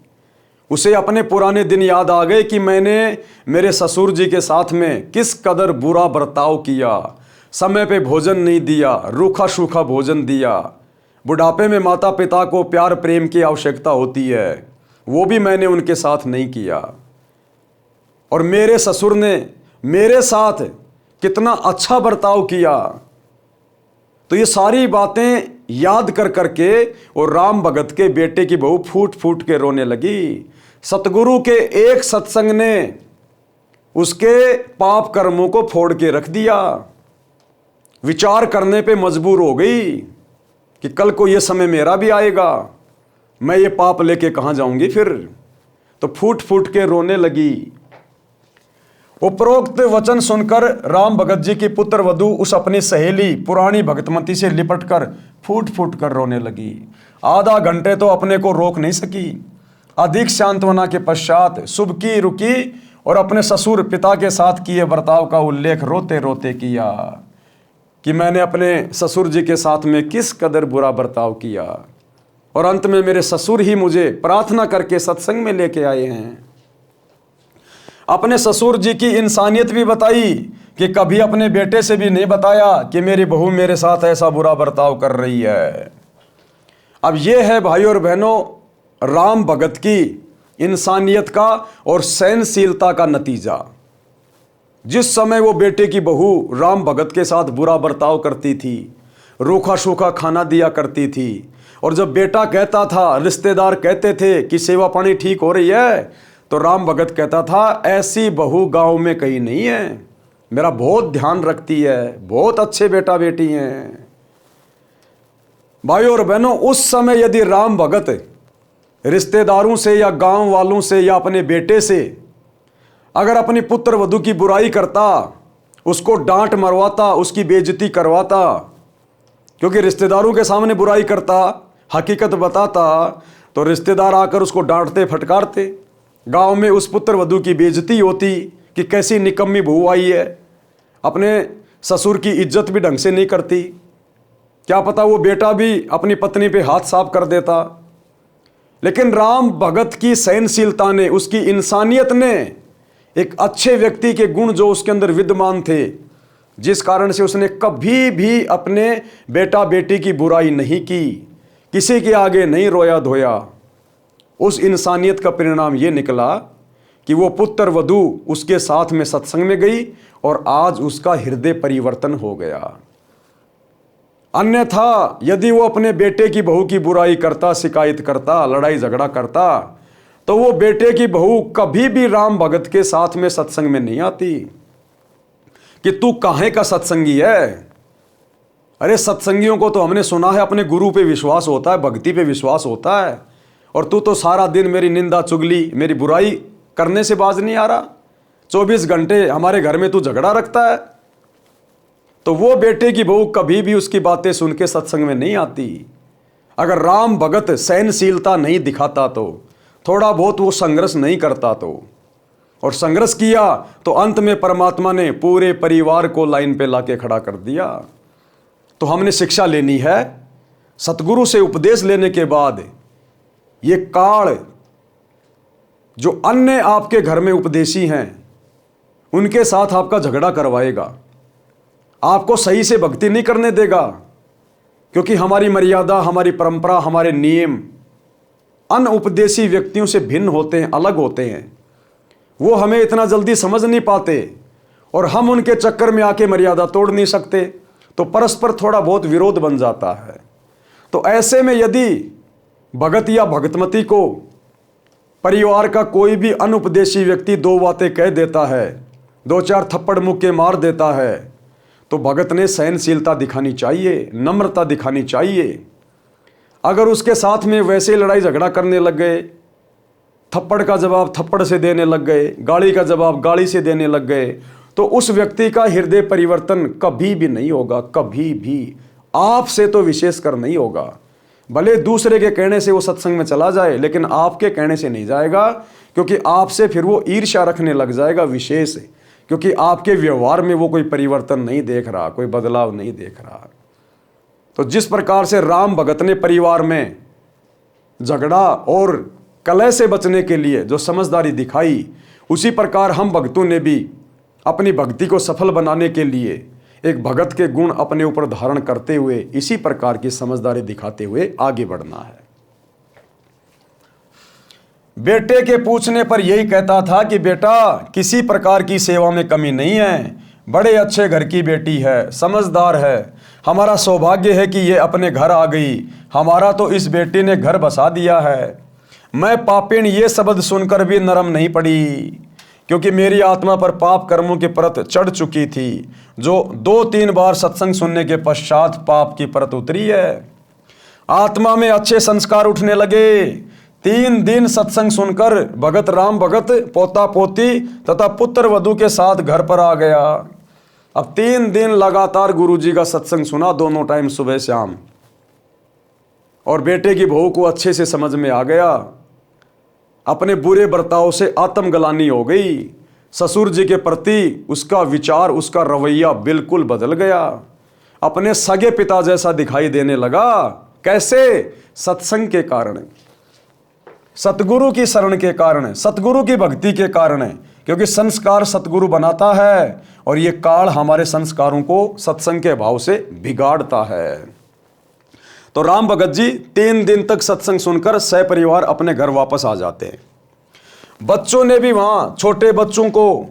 उसे अपने पुराने दिन याद आ गए कि मैंने मेरे ससुर जी के साथ में किस कदर बुरा बर्ताव किया, समय पे भोजन नहीं दिया, रूखा सूखा भोजन दिया। बुढ़ापे में माता पिता को प्यार प्रेम की आवश्यकता होती है, वो भी मैंने उनके साथ नहीं किया। और मेरे ससुर ने मेरे साथ कितना अच्छा बर्ताव किया। तो ये सारी बातें याद कर करके और राम भगत के बेटे की बहू फूट फूट के रोने लगी। सतगुरु के एक सत्संग ने उसके पाप कर्मों को फोड़ के रख दिया। विचार करने पे मजबूर हो गई कि कल को ये समय मेरा भी आएगा, मैं ये पाप लेके कहाँ जाऊंगी फिर। तो फूट फूट के रोने लगी। उपरोक्त वचन सुनकर राम भगत जी की पुत्र वधू उस अपनी सहेली पुरानी भगतमती से लिपटकर फूट फूट कर रोने लगी। आधा घंटे तो अपने को रोक नहीं सकी। अधिक सांत्वना के पश्चात सुबकी रुकी और अपने ससुर पिता के साथ किए बर्ताव का उल्लेख रोते रोते किया कि मैंने अपने ससुर जी के साथ में किस कदर बुरा बर्ताव किया, और अंत में मेरे ससुर ही मुझे प्रार्थना करके सत्संग में लेके आए हैं। अपने ससुर जी की इंसानियत भी बताई कि कभी अपने बेटे से भी नहीं बताया कि मेरी बहू मेरे साथ ऐसा बुरा बर्ताव कर रही है। अब ये है भाई और बहनों राम भगत की इंसानियत का और सहनशीलता का नतीजा। जिस समय वो बेटे की बहू राम भगत के साथ बुरा बर्ताव करती थी, रूखा सूखा खाना दिया करती थी, और जब बेटा कहता था, रिश्तेदार कहते थे कि सेवा पानी ठीक हो रही है, तो राम भगत कहता था ऐसी बहू गांव में कहीं नहीं है, मेरा बहुत ध्यान रखती है, बहुत अच्छे बेटा बेटी हैं। भाई और बहनों उस समय यदि राम भगत रिश्तेदारों से या गांव वालों से या अपने बेटे से अगर अपनी पुत्र वधू की बुराई करता, उसको डांट मरवाता, उसकी बेइज्जती करवाता, क्योंकि रिश्तेदारों के सामने बुराई करता, हकीकत बताता, तो रिश्तेदार आकर उसको डांटते फटकारते, गांव में उस पुत्र वधू की बेइज्जती होती कि कैसी निकम्मी बहू आई है, अपने ससुर की इज्जत भी ढंग से नहीं करती, क्या पता वो बेटा भी अपनी पत्नी पे हाथ साफ कर देता। लेकिन राम भगत की सहनशीलता ने, उसकी इंसानियत ने, एक अच्छे व्यक्ति के गुण जो उसके अंदर विद्यमान थे, जिस कारण से उसने कभी भी अपने बेटा बेटी की बुराई नहीं की, किसी के आगे नहीं रोया धोया, उस इंसानियत का परिणाम ये निकला कि वो पुत्र वधू उसके साथ में सत्संग में गई और आज उसका हृदय परिवर्तन हो गया। अन्यथा यदि वो अपने बेटे की बहू की बुराई करता, शिकायत करता, लड़ाई झगड़ा करता, तो वो बेटे की बहू कभी भी राम भगत के साथ में सत्संग में नहीं आती कि तू काहे का सत्संगी है। अरे सत्संगियों को तो हमने सुना है अपने गुरु पे विश्वास होता है, भक्ति पे विश्वास होता है, और तू तो सारा दिन मेरी निंदा चुगली, मेरी बुराई करने से बाज नहीं आ रहा, 24 घंटे हमारे घर में तू झगड़ा रखता है। तो वो बेटे की बहू कभी भी उसकी बातें सुन के सत्संग में नहीं आती। अगर राम भगत सहनशीलता नहीं दिखाता, तो थोड़ा बहुत वो संघर्ष नहीं करता, तो और संघर्ष किया तो अंत में परमात्मा ने पूरे परिवार को लाइन पे लाके खड़ा कर दिया। तो हमने शिक्षा लेनी है सतगुरु से, उपदेश लेने के बाद ये काल जो अन्य आपके घर में उपदेशी हैं उनके साथ आपका झगड़ा करवाएगा, आपको सही से भक्ति नहीं करने देगा, क्योंकि हमारी मर्यादा, हमारी परंपरा, हमारे नियम अन्य उपदेशी व्यक्तियों से भिन्न होते हैं, अलग होते हैं। वो हमें इतना जल्दी समझ नहीं पाते और हम उनके चक्कर में आके मर्यादा तोड़ नहीं सकते, तो परस्पर थोड़ा बहुत विरोध बन जाता है। तो ऐसे में यदि भगत या भगतमती को परिवार का कोई भी अनुपदेशी व्यक्ति दो बातें कह देता है, दो चार थप्पड़ मुक्के मार देता है, तो भगत ने सहनशीलता दिखानी चाहिए, नम्रता दिखानी चाहिए। अगर उसके साथ में वैसे लड़ाई झगड़ा करने लग गए, थप्पड़ का जवाब थप्पड़ से देने लग गए, गाली का जवाब गाली से देने लग गए, तो उस व्यक्ति का हृदय परिवर्तन कभी भी नहीं होगा, कभी भी, आपसे तो विशेषकर नहीं होगा। भले दूसरे के कहने से वो सत्संग में चला जाए, लेकिन आपके कहने से नहीं जाएगा, क्योंकि आपसे फिर वो ईर्ष्या रखने लग जाएगा विशेष, क्योंकि आपके व्यवहार में वो कोई परिवर्तन नहीं देख रहा, कोई बदलाव नहीं देख रहा। तो जिस प्रकार से राम भगत ने परिवार में झगड़ा और कलह से बचने के लिए जो समझदारी दिखाई, उसी प्रकार हम भक्तों ने भी अपनी भक्ति को सफल बनाने के लिए एक भगत के गुण अपने ऊपर धारण करते हुए इसी प्रकार की समझदारी दिखाते हुए आगे बढ़ना है। बेटे के पूछने पर यही कहता था कि बेटा किसी प्रकार की सेवा में कमी नहीं है, बड़े अच्छे घर की बेटी है, समझदार है, हमारा सौभाग्य है कि ये अपने घर आ गई, हमारा तो इस बेटी ने घर बसा दिया है। मैं पापिन ये शब्द सुनकर भी नरम नहीं पड़ी, क्योंकि मेरी आत्मा पर पाप कर्मों की परत चढ़ चुकी थी, जो 2-3 बार सत्संग सुनने के पश्चात पाप की परत उतरी है। आत्मा में अच्छे संस्कार उठने लगे। 3 दिन सत्संग सुनकर भगत राम भगत पोता पोती तथा पुत्र वधू के साथ घर पर आ गया। अब 3 दिन लगातार गुरुजी का सत्संग सुना, दोनों टाइम सुबह शाम, और बेटे की बहू को अच्छे से समझ में आ गया। अपने बुरे बर्ताव से आत्मग्लानि हो गई। ससुर जी के प्रति उसका विचार, उसका रवैया बिल्कुल बदल गया। अपने सगे पिता जैसा दिखाई देने लगा। कैसे? सत्संग के कारण, सतगुरु की शरण के कारण, सतगुरु की भक्ति के कारण। क्योंकि संस्कार सतगुरु बनाता है और ये काल हमारे संस्कारों को सत्संग के भाव से बिगाड़ता है। तो राम भगत जी 3 दिन तक सत्संग सुनकर सपरिवार अपने घर वापस आ जाते हैं। बच्चों ने भी वहाँ छोटे बच्चों को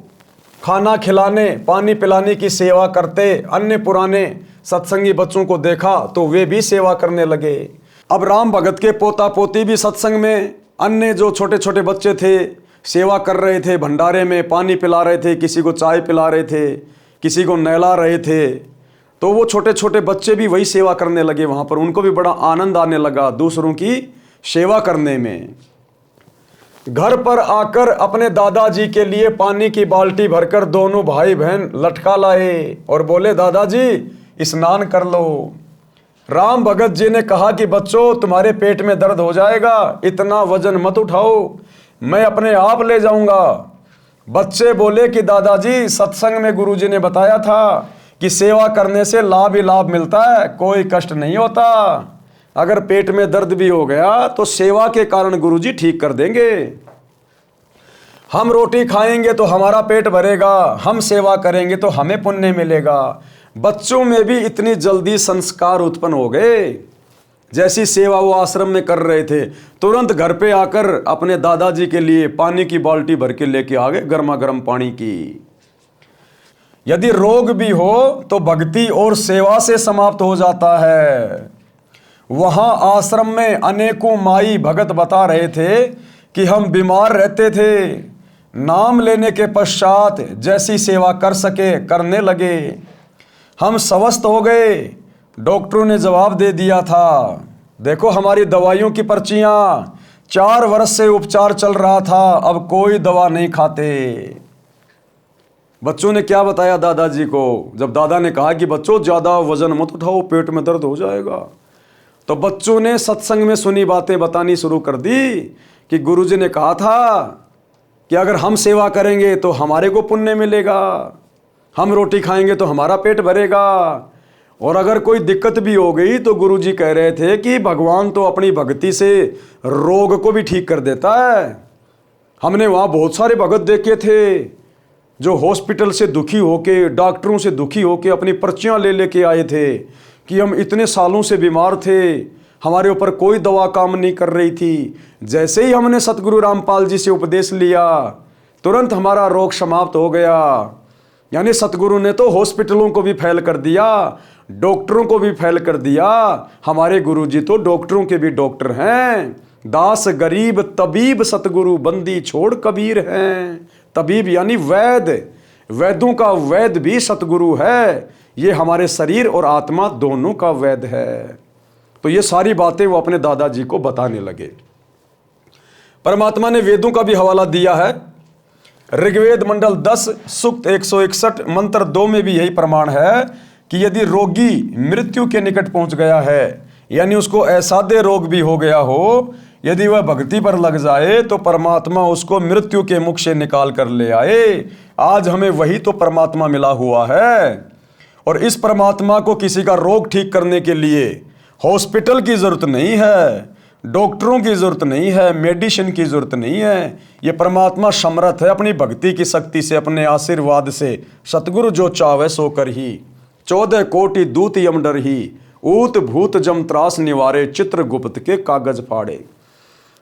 खाना खिलाने, पानी पिलाने की सेवा करते अन्य पुराने सत्संगी बच्चों को देखा तो वे भी सेवा करने लगे। अब राम भगत के पोता पोती भी सत्संग में अन्य जो छोटे छोटे बच्चे थे सेवा कर रहे थे, भंडारे में पानी पिला रहे थे, किसी को चाय पिला रहे थे, किसी को नहला रहे थे। तो वो छोटे छोटे बच्चे भी वही सेवा करने लगे वहाँ पर। उनको भी बड़ा आनंद आने लगा दूसरों की सेवा करने में। घर पर आकर अपने दादाजी के लिए पानी की बाल्टी भरकर दोनों भाई बहन लटका लाए और बोले, दादाजी स्नान कर लो। राम भगत जी ने कहा कि बच्चों, तुम्हारे पेट में दर्द हो जाएगा, इतना वजन मत उठाओ, मैं अपने आप ले जाऊंगा। बच्चे बोले कि दादाजी, सत्संग में गुरुजी ने बताया था कि सेवा करने से लाभ ही लाभ मिलता है, कोई कष्ट नहीं होता। अगर पेट में दर्द भी हो गया तो सेवा के कारण गुरुजी ठीक कर देंगे। हम रोटी खाएंगे तो हमारा पेट भरेगा, हम सेवा करेंगे तो हमें पुण्य मिलेगा। बच्चों में भी इतनी जल्दी संस्कार उत्पन्न हो गए। जैसी सेवा वो आश्रम में कर रहे थे, तुरंत घर पे आकर अपने दादाजी के लिए पानी की बाल्टी भर के लेके आ गए, गर्मा गर्म पानी की। यदि रोग भी हो तो भक्ति और सेवा से समाप्त हो जाता है। वहां आश्रम में अनेकों माई भगत बता रहे थे कि हम बीमार रहते थे, नाम लेने के पश्चात जैसी सेवा कर सके करने लगे, हम स्वस्थ हो गए। डॉक्टरों ने जवाब दे दिया था, देखो हमारी दवाइयों की पर्चियां, 4 वर्ष से उपचार चल रहा था, अब कोई दवा नहीं खाते। बच्चों ने क्या बताया दादाजी को? जब दादा ने कहा कि बच्चों ज़्यादा वजन मत उठाओ, पेट में दर्द हो जाएगा, तो बच्चों ने सत्संग में सुनी बातें बतानी शुरू कर दी कि गुरुजी ने कहा था कि अगर हम सेवा करेंगे तो हमारे को पुण्य मिलेगा, हम रोटी खाएंगे तो हमारा पेट भरेगा, और अगर कोई दिक्कत भी हो गई तो गुरुजी कह रहे थे कि भगवान तो अपनी भक्ति से रोग को भी ठीक कर देता है। हमने वहाँ बहुत सारे भगत देखे थे जो हॉस्पिटल से दुखी होके, डॉक्टरों से दुखी होके अपनी पर्चियाँ ले लेके आए थे कि हम इतने सालों से बीमार थे, हमारे ऊपर कोई दवा काम नहीं कर रही थी। जैसे ही हमने सतगुरु रामपाल जी से उपदेश लिया, तुरंत हमारा रोग समाप्त हो गया। यानी सतगुरु ने तो हॉस्पिटलों को भी फैल कर दिया, डॉक्टरों को भी फैल कर दिया। हमारे गुरुजी तो डॉक्टरों के भी डॉक्टर हैं। दास गरीब तबीब सतगुरु, बंदी छोड़ कबीर हैं। तबीब यानी वैद, वैदों का वैद भी सतगुरु है। ये हमारे शरीर और आत्मा दोनों का वैद है। तो ये सारी बातें वो अपने दादाजी को बताने लगे। परमात्मा ने वेदों का भी हवाला दिया है। ऋग्वेद मंडल 10 सूक्त 161 मंत्र 2 में भी यही प्रमाण है कि यदि रोगी मृत्यु के निकट पहुंच गया है, यानी उसको असाध्य रोग भी हो गया हो, यदि वह भक्ति पर लग जाए तो परमात्मा उसको मृत्यु के मुख से निकाल कर ले आए। आज हमें वही तो परमात्मा मिला हुआ है, और इस परमात्मा को किसी का रोग ठीक करने के लिए हॉस्पिटल की जरूरत नहीं है, डॉक्टरों की जरूरत नहीं है, मेडिसिन की जरूरत नहीं है। ये परमात्मा समर्थ है अपनी भक्ति की शक्ति से, अपने आशीर्वाद से। सतगुरु जो चावे सो कर ही, 14 कोटि दूत यम डर ही, ऊत भूत जम त्रास निवारे, चित्रगुप्त के कागज फाड़े।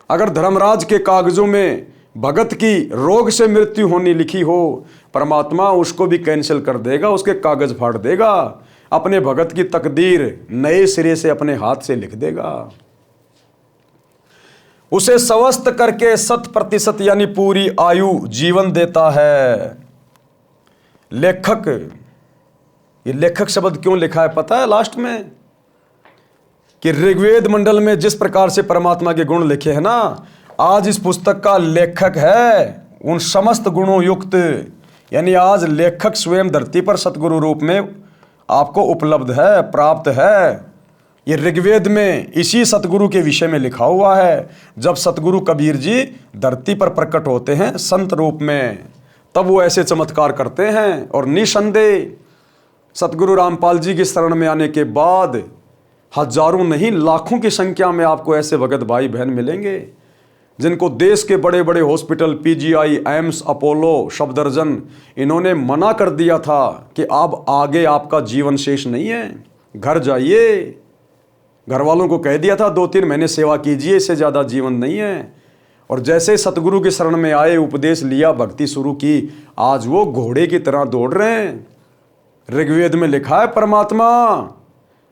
अगर धर्मराज के कागजों में भगत की रोग से मृत्यु होनी लिखी हो, परमात्मा उसको भी कैंसिल कर देगा, उसके कागज फाड़ देगा, अपने भगत की तकदीर नए सिरे से अपने हाथ से लिख देगा। उसे स्वस्थ करके 100% यानी पूरी आयु जीवन देता है। लेखक, ये लेखक शब्द क्यों लिखा है पता है लास्ट में? कि ऋग्वेद मंडल में जिस प्रकार से परमात्मा के गुण लिखे हैं ना, आज इस पुस्तक का लेखक है उन समस्त गुणों युक्त, यानी आज लेखक स्वयं धरती पर सतगुरु रूप में आपको उपलब्ध है, प्राप्त है। ये ऋग्वेद में इसी सतगुरु के विषय में लिखा हुआ है। जब सतगुरु कबीर जी धरती पर प्रकट होते हैं संत रूप में, तब वो ऐसे चमत्कार करते हैं। और निसंदेह सतगुरु रामपाल जी की शरण में आने के बाद हजारों नहीं लाखों की संख्या में आपको ऐसे भगत भाई बहन मिलेंगे जिनको देश के बड़े बड़े hospital, PGI, AIIMS, Apollo, Safdarjung, इन्होंने मना कर दिया था कि अब आगे आपका जीवन शेष नहीं है, घर जाइए। घर वालों को कह दिया था 2-3 महीने सेवा कीजिए, इससे ज़्यादा जीवन नहीं है। और जैसे सतगुरु की शरण में आए, उपदेश लिया, भक्ति शुरू की, आज वो घोड़े की तरह दौड़ रहे हैं। ऋग्वेद में लिखा है परमात्मा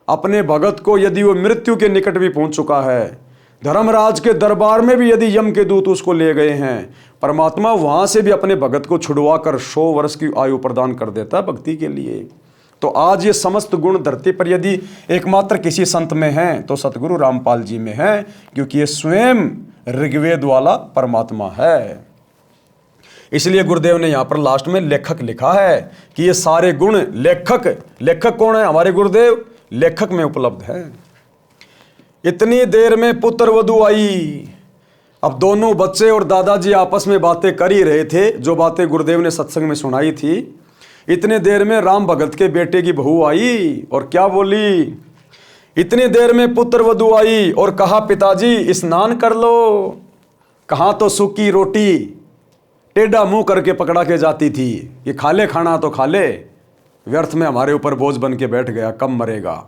अपने भगत को, यदि वो मृत्यु के निकट भी पहुंच चुका है, धर्मराज के दरबार में भी यदि यम के दूत उसको ले गए हैं, परमात्मा वहां से भी अपने भगत को छुड़वा कर 100 वर्ष की आयु प्रदान कर देता है भक्ति के लिए। तो आज ये समस्त गुण धरती पर यदि एकमात्र किसी संत में हैं तो सतगुरु रामपाल जी में है, क्योंकि ये स्वयं ऋग्वेद वाला परमात्मा है। इसलिए गुरुदेव ने यहां पर लास्ट में लेखक लिखा है कि ये सारे गुण लेखक कौन है? हमारे गुरुदेव लेखक में उपलब्ध है। इतनी देर में पुत्र वधू आई। अब दोनों बच्चे और दादाजी आपस में बातें कर ही रहे थे, जो बातें गुरुदेव ने सत्संग में सुनाई थी। इतनी देर में राम भगत के बेटे की बहू आई और क्या बोली? इतनी देर में पुत्र वधू आई और कहा, पिताजी स्नान कर लो। कहाँ तो सूखी रोटी टेढ़ा मुंह करके पकड़ा के जाती थी, ये खा ले खाना तो खा ले, व्यर्थ में हमारे ऊपर बोझ बन के बैठ गया, कब मरेगा।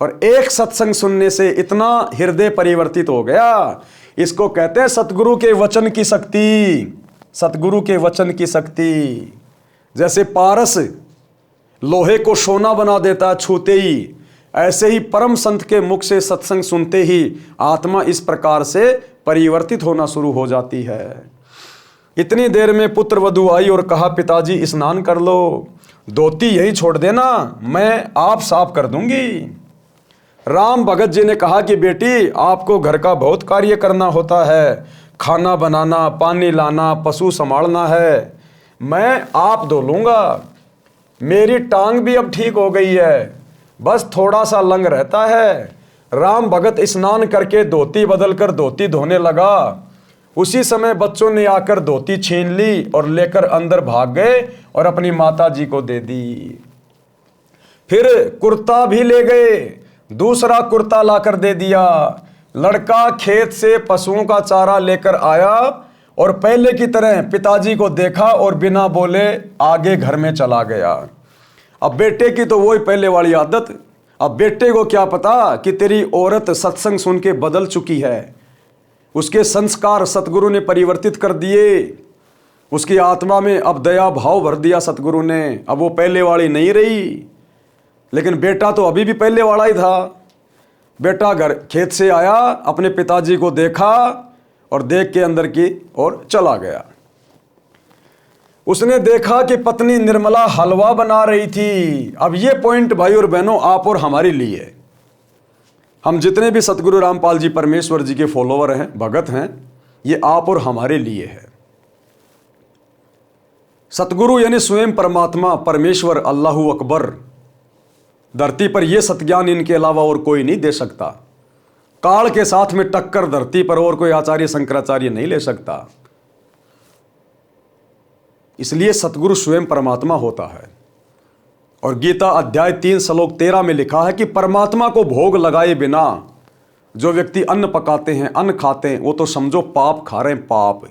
और एक सत्संग सुनने से इतना हृदय परिवर्तित हो गया। इसको कहते हैं सतगुरु के वचन की शक्ति। सतगुरु के वचन की शक्ति, जैसे पारस लोहे को सोना बना देता है छूते ही, ऐसे ही परम संत के मुख से सत्संग सुनते ही आत्मा इस प्रकार से परिवर्तित होना शुरू हो जाती है। इतनी देर में पुत्र वधू आई और कहा, पिताजी स्नान कर लो, धोती यही छोड़ देना, मैं आप साफ कर दूंगी। राम भगत जी ने कहा कि बेटी, आपको घर का बहुत कार्य करना होता है, खाना बनाना, पानी लाना, पशु संभालना है, मैं आप धो लूंगा। मेरी टांग भी अब ठीक हो गई है, बस थोड़ा सा लंग रहता है। राम भगत स्नान करके धोती बदलकर धोती धोने लगा। उसी समय बच्चों ने आकर धोती छीन ली और लेकर अंदर भाग गए और अपनी माता जी को दे दी। फिर कुर्ता भी ले गए, दूसरा कुर्ता लाकर दे दिया। लड़का खेत से पशुओं का चारा लेकर आया और पहले की तरह पिताजी को देखा और बिना बोले आगे घर में चला गया। अब बेटे की तो वही पहले वाली आदत। अब बेटे को क्या पता कि तेरी औरत सत्संग सुन के बदल चुकी है। उसके संस्कार सतगुरु ने परिवर्तित कर दिए, उसकी आत्मा में अब दया भाव भर दिया सतगुरु ने। अब वो पहले वाली नहीं रही। लेकिन बेटा तो अभी भी पहले वाला ही था। बेटा घर खेत से आया, अपने पिताजी को देखा और देख के अंदर की ओर चला गया। उसने देखा कि पत्नी निर्मला हलवा बना रही थी। अब ये पॉइंट भाई और बहनों आप और हमारे लिए, हम जितने भी सतगुरु रामपाल जी परमेश्वर जी के फॉलोवर हैं, भगत हैं, ये आप और हमारे लिए है। सतगुरु यानी स्वयं परमात्मा, परमेश्वर, अल्लाहु अकबर, धरती पर यह सत्ज्ञान इनके अलावा और कोई नहीं दे सकता। काल के साथ में टक्कर धरती पर और कोई आचार्य शंकराचार्य नहीं ले सकता। इसलिए सतगुरु स्वयं परमात्मा होता है। और गीता अध्याय 3 श्लोक 13 में लिखा है कि परमात्मा को भोग लगाए बिना जो व्यक्ति अन्न पकाते हैं, अन्न खाते हैं, वो तो समझो पाप खा रहे हैं, पाप।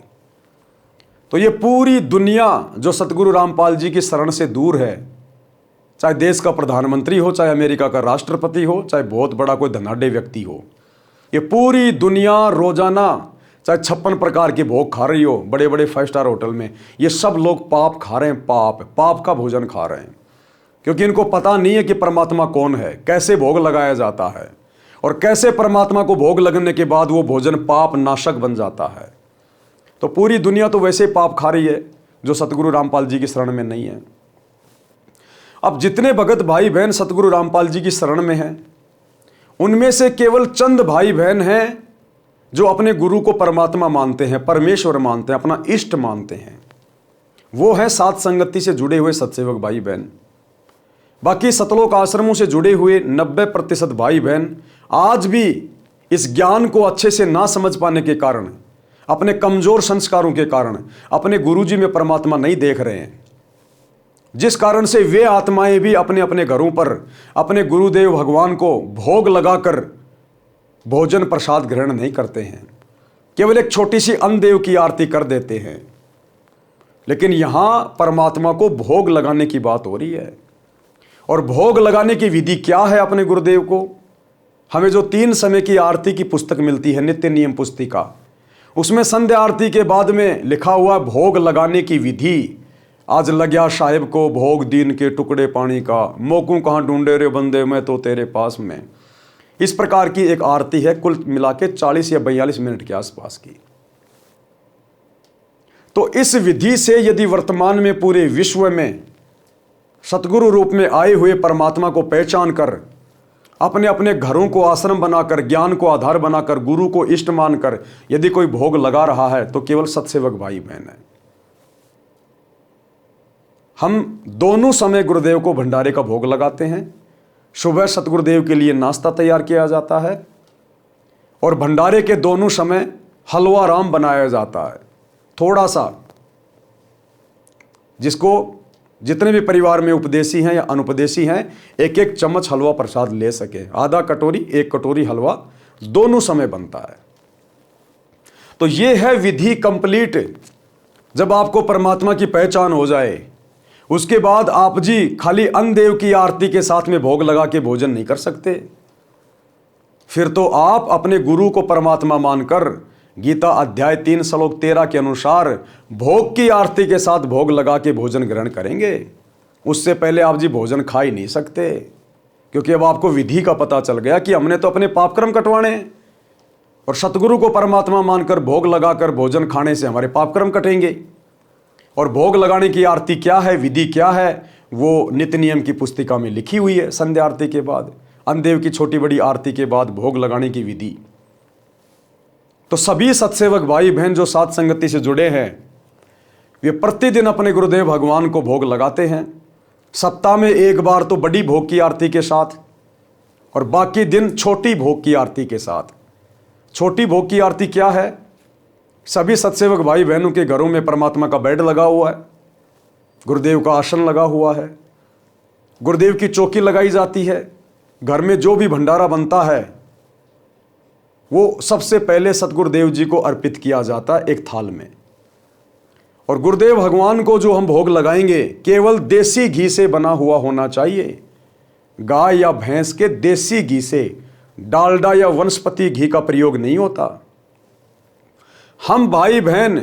तो ये पूरी दुनिया जो सतगुरु रामपाल जी की शरण से दूर है, चाहे देश का प्रधानमंत्री हो, चाहे अमेरिका का राष्ट्रपति हो, चाहे बहुत बड़ा कोई धनाढ़ व्यक्ति हो, ये पूरी दुनिया रोजाना चाहे 56 प्रकार के भोग खा रही हो, बड़े बड़े 5 स्टार होटल में, ये सब लोग पाप खा रहे हैं, पाप का भोजन खा रहे हैं। क्योंकि इनको पता नहीं है कि परमात्मा कौन है, कैसे भोग लगाया जाता है। और कैसे परमात्मा को भोग लगने के बाद वो भोजन पाप नाशक बन जाता है। तो पूरी दुनिया तो वैसे पाप खा रही है जो सतगुरु रामपाल जी की शरण में नहीं है। अब जितने भगत भाई बहन सतगुरु रामपाल जी की शरण में हैं, उनमें से केवल चंद भाई बहन हैं जो अपने गुरु को परमात्मा मानते हैं, परमेश्वर मानते हैं, अपना इष्ट मानते हैं। वो है सात संगति से जुड़े हुए सत्सेवक भाई बहन। बाकी सतलोक आश्रमों से जुड़े हुए 90% भाई बहन आज भी इस ज्ञान को अच्छे से ना समझ पाने के कारण, अपने कमजोर संस्कारों के कारण अपने गुरुजी में परमात्मा नहीं देख रहे हैं, जिस कारण से वे आत्माएं भी अपने अपने घरों पर अपने गुरुदेव भगवान को भोग लगाकर भोजन प्रसाद ग्रहण नहीं करते हैं, केवल एक छोटी सी अन्नदेव की आरती कर देते हैं। लेकिन यहां परमात्मा को भोग लगाने की बात हो रही है। और भोग लगाने की विधि क्या है अपने गुरुदेव को? हमें जो 3 समय की आरती की पुस्तक मिलती है, नित्य नियम पुस्तिका, उसमें संध्या आरती के बाद में लिखा हुआ भोग लगाने की विधि। आज लग्या साहिब को भोग दीन के टुकड़े पानी का, मोकू कहाँ ढूंढे रे बंदे मैं तो तेरे पास में। इस प्रकार की एक आरती है, कुल मिला के 40 या 42 मिनट के आसपास की। तो इस विधि से यदि वर्तमान में पूरे विश्व में सतगुरु रूप में आए हुए परमात्मा को पहचान कर, अपने अपने घरों को आश्रम बनाकर, ज्ञान को आधार बनाकर, गुरु को इष्ट मानकर यदि कोई भोग लगा रहा है तो केवल सत्सेवक भाई बहन है। हम दोनों समय गुरुदेव को भंडारे का भोग लगाते हैं। सुबह सतगुरुदेव के लिए नाश्ता तैयार किया जाता है और भंडारे के दोनों समय हलवा राम बनाया जाता है। थोड़ा सा, जिसको जितने भी परिवार में उपदेशी हैं या अनुपदेशी हैं, एक एक चम्मच हलवा प्रसाद ले सके। आधा कटोरी, 1 कटोरी हलवा दोनों समय बनता है। तो ये है विधि कंप्लीट। जब आपको परमात्मा की पहचान हो जाए, उसके बाद आप जी खाली अन्नदेव की आरती के साथ में भोग लगा के भोजन नहीं कर सकते। फिर तो आप अपने गुरु को परमात्मा मानकर गीता अध्याय 3 श्लोक 13 के अनुसार भोग की आरती के साथ भोग लगा के भोजन ग्रहण करेंगे। उससे पहले आप जी भोजन खा ही नहीं सकते, क्योंकि अब आपको विधि का पता चल गया कि हमने तो अपने पापकर्म कटवाने, और सतगुरु को परमात्मा मानकर भोग लगाकर भोजन खाने से हमारे पापकर्म कटेंगे। और भोग लगाने की आरती क्या है, विधि क्या है, वो नित्य नियम की पुस्तिका में लिखी हुई है। संध्या आरती के बाद, अन्नदेव की छोटी बड़ी आरती के बाद भोग लगाने की विधि। तो सभी सत्सेवक भाई बहन जो सात संगति से जुड़े हैं, वे प्रतिदिन अपने गुरुदेव भगवान को भोग लगाते हैं। सप्ताह में 1 बार तो बड़ी भोग की आरती के साथ, और बाकी दिन छोटी भोग की आरती के साथ। छोटी भोग की आरती क्या है? सभी सत्सेवक भाई बहनों के घरों में परमात्मा का बेड लगा हुआ है, गुरुदेव का आसन लगा हुआ है, गुरुदेव की चौकी लगाई जाती है। घर में जो भी भंडारा बनता है वो सबसे पहले सतगुरुदेव जी को अर्पित किया जाता है एक थाल में। और गुरुदेव भगवान को जो हम भोग लगाएंगे केवल देसी घी से बना हुआ होना चाहिए। गाय या भैंस के देसी घी से, डालडा या वनस्पति घी का प्रयोग नहीं होता। हम भाई बहन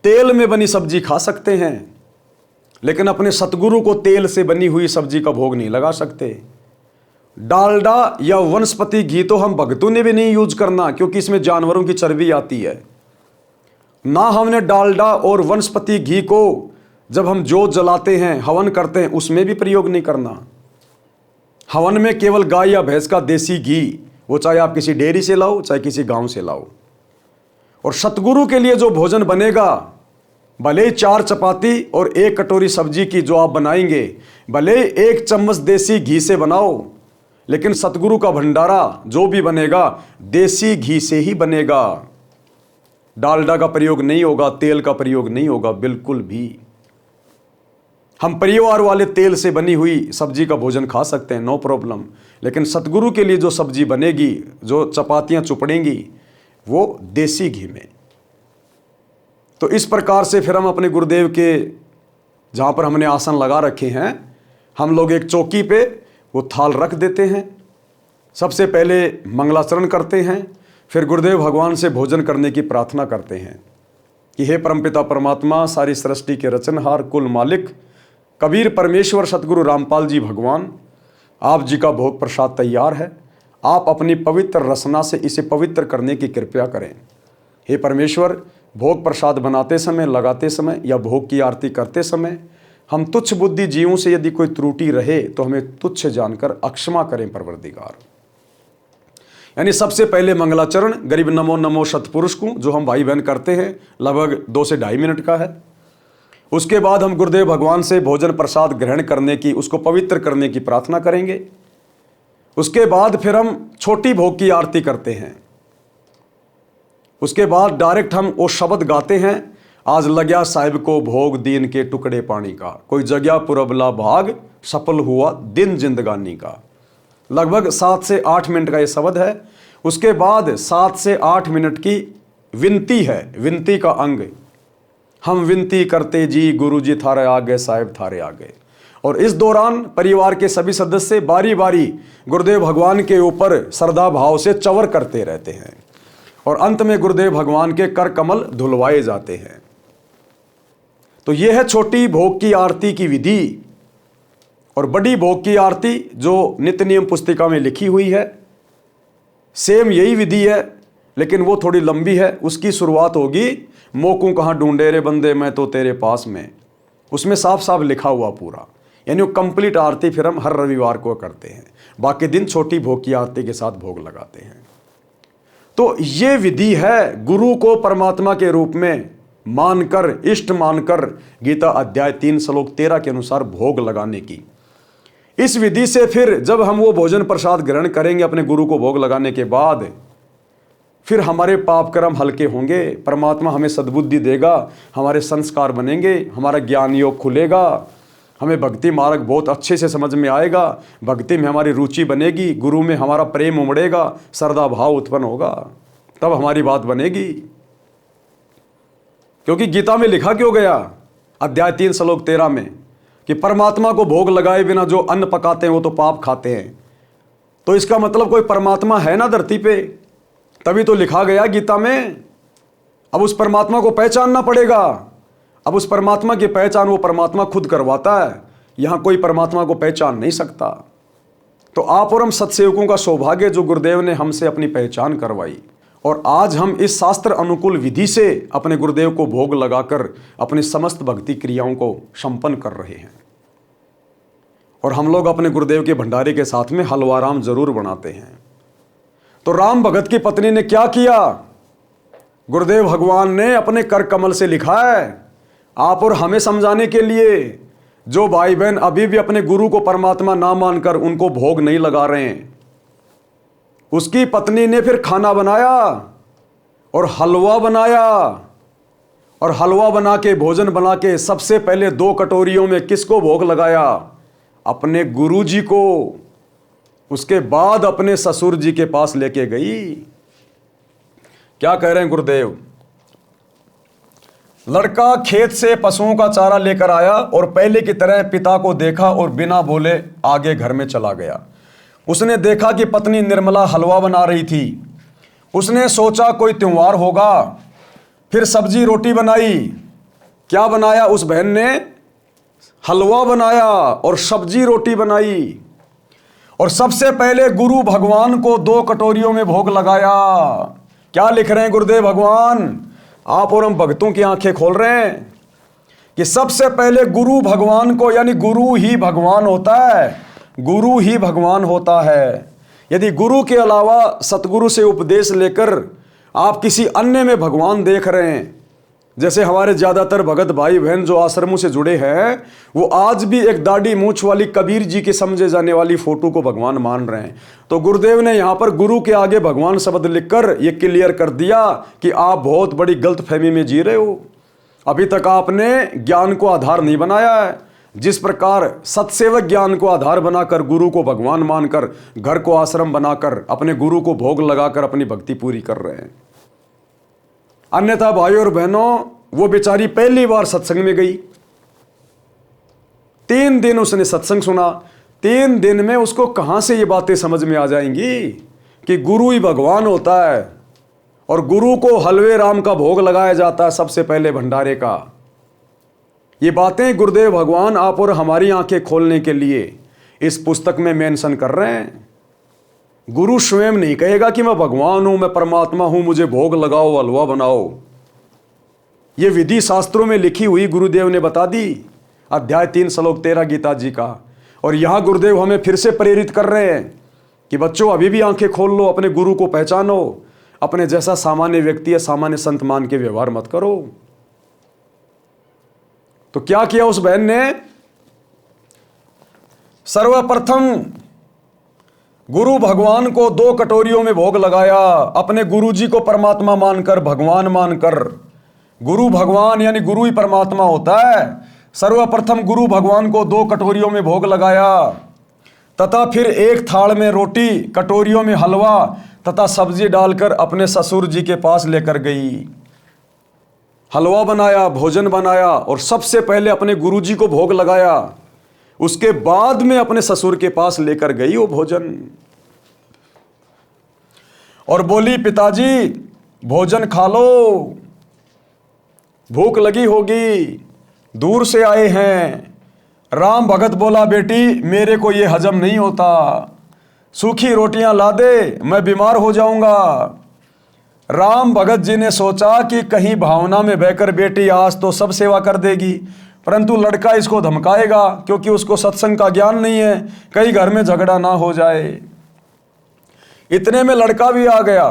तेल में बनी सब्जी खा सकते हैं, लेकिन अपने सतगुरु को तेल से बनी हुई सब्जी का भोग नहीं लगा सकते। डालडा या वनस्पति घी तो हम भक्तों ने भी नहीं यूज करना, क्योंकि इसमें जानवरों की चर्बी आती है। ना हमने डालडा और वनस्पति घी को जब हम जोत जलाते हैं, हवन करते हैं, उसमें भी प्रयोग नहीं करना। हवन में केवल गाय या भैंस का देसी घी, वो चाहे आप किसी डेयरी से लाओ चाहे किसी गांव से लाओ। और सतगुरु के लिए जो भोजन बनेगा, भले ही 4 चपाती और 1 कटोरी सब्जी की जो आप बनाएंगे, भले 1 चम्मच देसी घी से बनाओ, लेकिन सतगुरु का भंडारा जो भी बनेगा देसी घी से ही बनेगा। डालडा का प्रयोग नहीं होगा, तेल का प्रयोग नहीं होगा बिल्कुल भी। हम परिवार वाले तेल से बनी हुई सब्जी का भोजन खा सकते हैं, नो प्रॉब्लम, लेकिन सतगुरु के लिए जो सब्जी बनेगी, जो चपातियां चुपड़ेंगी, वो देसी घी में। तो इस प्रकार से फिर हम अपने गुरुदेव के जहाँ पर हमने आसन लगा रखे हैं, हम लोग एक चौकी पे वो थाल रख देते हैं। सबसे पहले मंगलाचरण करते हैं, फिर गुरुदेव भगवान से भोजन करने की प्रार्थना करते हैं कि हे परमपिता परमात्मा, सारी सृष्टि के रचनहार, कुल मालिक, कबीर परमेश्वर सतगुरु रामपाल जी भगवान, आप जी का भोग प्रसाद तैयार है। आप अपनी पवित्र रसना से इसे पवित्र करने की कृपा करें। हे परमेश्वर, भोग प्रसाद बनाते समय, लगाते समय या भोग की आरती करते समय हम तुच्छ बुद्धि जीवों से यदि कोई त्रुटि रहे तो हमें तुच्छ जानकर अक्षमा करें परवरदिगार। यानी सबसे पहले मंगलाचरण गरीब नमो नमो सतपुरुष को, जो हम भाई बहन करते हैं, लगभग 2 से 2.5 मिनट का है। उसके बाद हम गुरुदेव भगवान से भोजन प्रसाद ग्रहण करने की, उसको पवित्र करने की प्रार्थना करेंगे। उसके बाद फिर हम छोटी भोग की आरती करते हैं। उसके बाद डायरेक्ट हम वो शब्द गाते हैं, आज लग्या साहिब को भोग दीन के टुकड़े पानी का, कोई जगह पुरबला भाग सफल हुआ दिन जिंदगानी का। लगभग 7 से 8 मिनट का ये शब्द है। उसके बाद 7 से 8 मिनट की विनती है, विनती का अंग, हम विनती करते जी गुरु जी थारे आगे, साहिब थारे आगे। और इस दौरान परिवार के सभी सदस्य बारी बारी गुरुदेव भगवान के ऊपर श्रद्धा भाव से चवर करते रहते हैं और अंत में गुरुदेव भगवान के कर कमल धुलवाए जाते हैं। तो यह है छोटी भोग की आरती की विधि। और बड़ी भोग की आरती जो नित्य नियम पुस्तिका में लिखी हुई है, सेम यही विधि है, लेकिन वो थोड़ी लंबी है। उसकी शुरुआत होगी, मोकू कहाँ ढूंढे रे बंदे मैं तो तेरे पास में। उसमें साफ साफ लिखा हुआ पूरा, यानी वो कंप्लीट आरती फिर हम हर रविवार को करते हैं। बाकी दिन छोटी भोग की आरती के साथ भोग लगाते हैं। तो ये विधि है गुरु को परमात्मा के रूप में मानकर, इष्ट मानकर, गीता अध्याय 3 श्लोक 13 के अनुसार भोग लगाने की। इस विधि से फिर जब हम वो भोजन प्रसाद ग्रहण करेंगे अपने गुरु को भोग लगाने के बाद, फिर हमारे पाप कर्म हल्के होंगे, परमात्मा हमें सद्बुद्धि देगा, हमारे संस्कार बनेंगे, हमारा ज्ञान योग खुलेगा, हमें भक्ति मार्ग बहुत अच्छे से समझ में आएगा, भक्ति में हमारी रुचि बनेगी, गुरु में हमारा प्रेम उमड़ेगा, श्रद्धा भाव उत्पन्न होगा, तब हमारी बात बनेगी। क्योंकि गीता में लिखा क्यों गया अध्याय 3 श्लोक 13 में कि परमात्मा को भोग लगाए बिना जो अन्न पकाते हैं वो तो पाप खाते हैं। तो इसका मतलब कोई परमात्मा है ना धरती पे, तभी तो लिखा गया गीता में। अब उस परमात्मा को पहचानना पड़ेगा। अब उस परमात्मा की पहचान वो परमात्मा खुद करवाता है, यहां कोई परमात्मा को पहचान नहीं सकता। तो आप और हम सत्सेवकों का सौभाग्य जो गुरुदेव ने हमसे अपनी पहचान करवाई, और आज हम इस शास्त्र अनुकूल विधि से अपने गुरुदेव को भोग लगाकर अपनी समस्त भक्ति क्रियाओं को संपन्न कर रहे हैं। और हम लोग अपने गुरुदेव के भंडारे के साथ में हलवा राम जरूर बनाते हैं। तो राम भगत की पत्नी ने क्या किया, गुरुदेव भगवान ने अपने कर कमल से लिखा है आप और हमें समझाने के लिए, जो भाई बहन अभी भी अपने गुरु को परमात्मा ना मानकर उनको भोग नहीं लगा रहे हैं। उसकी पत्नी ने फिर खाना बनाया और हलवा बनाया, और हलवा बना के, भोजन बना के सबसे पहले 2 कटोरियों में किसको भोग लगाया, अपने गुरु जी को। उसके बाद अपने ससुर जी के पास लेके गई। क्या कह रहे हैं गुरुदेव, लड़का खेत से पशुओं का चारा लेकर आया और पहले की तरह पिता को देखा और बिना बोले आगे घर में चला गया। उसने देखा कि पत्नी निर्मला हलवा बना रही थी। उसने सोचा कोई त्योहार होगा, फिर सब्जी रोटी बनाई। क्या बनाया उस बहन ने, हलवा बनाया और सब्जी रोटी बनाई, और सबसे पहले गुरु भगवान को 2 कटोरियों में भोग लगाया। क्या लिख रहे हैं गुरुदेव भगवान, आप और हम भक्तों की आंखें खोल रहे हैं कि सबसे पहले गुरु भगवान को, यानी गुरु ही भगवान होता है, गुरु ही भगवान होता है। यदि गुरु के अलावा सतगुरु से उपदेश लेकर आप किसी अन्य में भगवान देख रहे हैं, जैसे हमारे ज़्यादातर भगत भाई बहन जो आश्रमों से जुड़े हैं, वो आज भी एक दाढ़ी मूछ वाली कबीर जी के समझे जाने वाली फोटो को भगवान मान रहे हैं। तो गुरुदेव ने यहाँ पर गुरु के आगे भगवान शब्द लिखकर ये क्लियर कर दिया कि आप बहुत बड़ी गलतफहमी में जी रहे हो। अभी तक आपने ज्ञान को आधार नहीं बनाया है। जिस प्रकार सत्सेवक ज्ञान को आधार बनाकर, गुरु को भगवान मानकर, घर को आश्रम बनाकर अपने गुरु को भोग लगाकर अपनी भक्ति पूरी कर रहे हैं। अन्यथा भाइयों और बहनों, वो बेचारी पहली बार सत्संग में गई, 3 दिन उसने सत्संग सुना। 3 दिन में उसको कहां से ये बातें समझ में आ जाएंगी कि गुरु ही भगवान होता है और गुरु को हलवे राम का भोग लगाया जाता है सबसे पहले भंडारे का। ये बातें गुरुदेव भगवान आप और हमारी आंखें खोलने के लिए इस पुस्तक में मेंशन कर रहे हैं। गुरु स्वयं नहीं कहेगा कि मैं भगवान हूं, मैं परमात्मा हूं, मुझे भोग लगाओ, हलवा बनाओ। ये विधि शास्त्रों में लिखी हुई गुरुदेव ने बता दी, अध्याय 3 श्लोक 13 गीता जी का। और यहां गुरुदेव हमें फिर से प्रेरित कर रहे हैं कि बच्चों अभी भी आंखें खोल लो, अपने गुरु को पहचानो, अपने जैसा सामान्य व्यक्ति या सामान्य संत मान के व्यवहार मत करो। तो क्या किया उस बहन ने? सर्वप्रथम गुरु भगवान को 2 कटोरियों में भोग लगाया, अपने गुरु जी को परमात्मा मानकर, भगवान मानकर। गुरु भगवान यानी गुरु ही परमात्मा होता है। सर्वप्रथम गुरु भगवान को 2 कटोरियों में भोग लगाया तथा फिर एक थाल में रोटी, कटोरियों में हलवा तथा सब्जी डालकर अपने ससुर जी के पास लेकर गई। हलवा बनाया, भोजन बनाया और सबसे पहले अपने गुरु जी को भोग लगाया, उसके बाद में अपने ससुर के पास लेकर गई वो भोजन। और बोली, पिताजी भोजन खा लो, भूख लगी होगी, दूर से आए हैं। राम भगत बोला, बेटी मेरे को ये हजम नहीं होता, सूखी रोटियां ला दे, मैं बीमार हो जाऊंगा। राम भगत जी ने सोचा कि कहीं भावना में बहकर बेटी आज तो सब सेवा कर देगी, परंतु लड़का इसको धमकाएगा क्योंकि उसको सत्संग का ज्ञान नहीं है, कहीं घर में झगड़ा ना हो जाए। इतने में लड़का भी आ गया,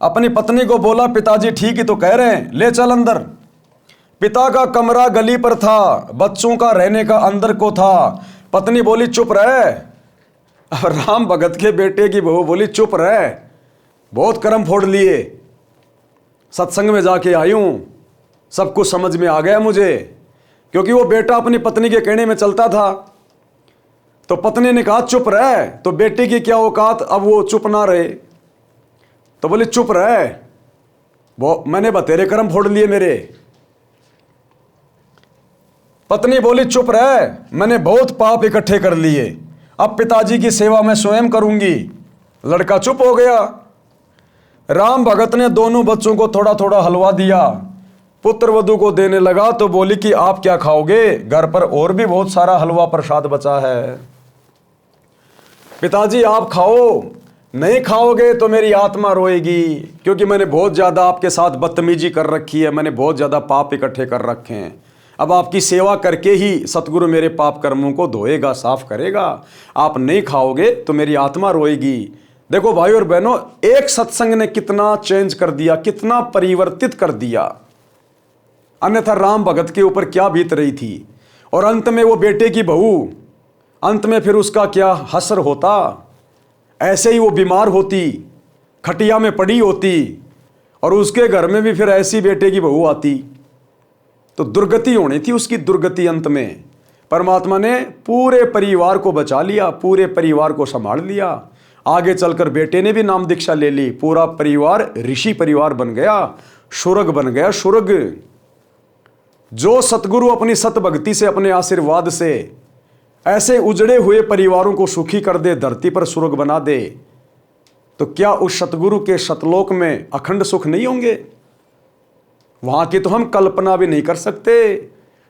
अपनी पत्नी को बोला, पिताजी ठीक ही तो कह रहे हैं, ले चल अंदर। पिता का कमरा गली पर था, बच्चों का रहने का अंदर को था। पत्नी बोली, चुप रहे। राम भगत के बेटे की बहू बोली, चुप रहे, बहुत कर्म फोड़ लिए, सत्संग में जाके आई हूं, सब कुछ समझ में आ गया मुझे। क्योंकि वो बेटा अपनी पत्नी के कहने में चलता था। तो पत्नी ने कहा चुप रहे, तो बेटे की क्या औकात, अब वो चुप ना रहे तो बोले चुप रहे, वो मैंने बतेरे कर्म फोड़ लिए मेरे। पत्नी बोली चुप रहे, मैंने बहुत पाप इकट्ठे कर लिए, अब पिताजी की सेवा मैं स्वयं करूंगी। लड़का चुप हो गया। राम भगत ने दोनों बच्चों को थोड़ा थोड़ा हलवा दिया, पुत्र वधू को देने लगा तो बोली कि आप क्या खाओगे, घर पर और भी बहुत सारा हलवा प्रसाद बचा है, पिताजी आप खाओ, नहीं खाओगे तो मेरी आत्मा रोएगी, क्योंकि मैंने बहुत ज़्यादा आपके साथ बदतमीजी कर रखी है, मैंने बहुत ज़्यादा पाप इकट्ठे कर रखे हैं। अब आपकी सेवा करके ही सतगुरु मेरे पाप कर्मों को धोएगा, साफ करेगा। आप नहीं खाओगे तो मेरी आत्मा रोएगी। देखो भाई और बहनों, एक सत्संग ने कितना चेंज कर दिया, कितना परिवर्तित कर दिया। अन्यथा राम भगत के ऊपर क्या बीत रही थी। और अंत में वो बेटे की बहू, अंत में फिर उसका क्या हसर होता। ऐसे ही वो बीमार होती, खटिया में पड़ी होती, और उसके घर में भी फिर ऐसी बेटे की बहू आती, तो दुर्गति होनी थी उसकी, दुर्गति। अंत में परमात्मा ने पूरे परिवार को बचा लिया, पूरे परिवार को संभाल लिया। आगे चलकर बेटे ने भी नाम दीक्षा ले ली, पूरा परिवार ऋषि परिवार बन गया, शुरग बन गया, शुरग। जो सतगुरु अपनी सत भक्ति से, अपने आशीर्वाद से ऐसे उजड़े हुए परिवारों को सुखी कर दे, धरती पर सुर्ग बना दे, तो क्या उस सतगुरु के सतलोक में अखंड सुख नहीं होंगे? वहां की तो हम कल्पना भी नहीं कर सकते।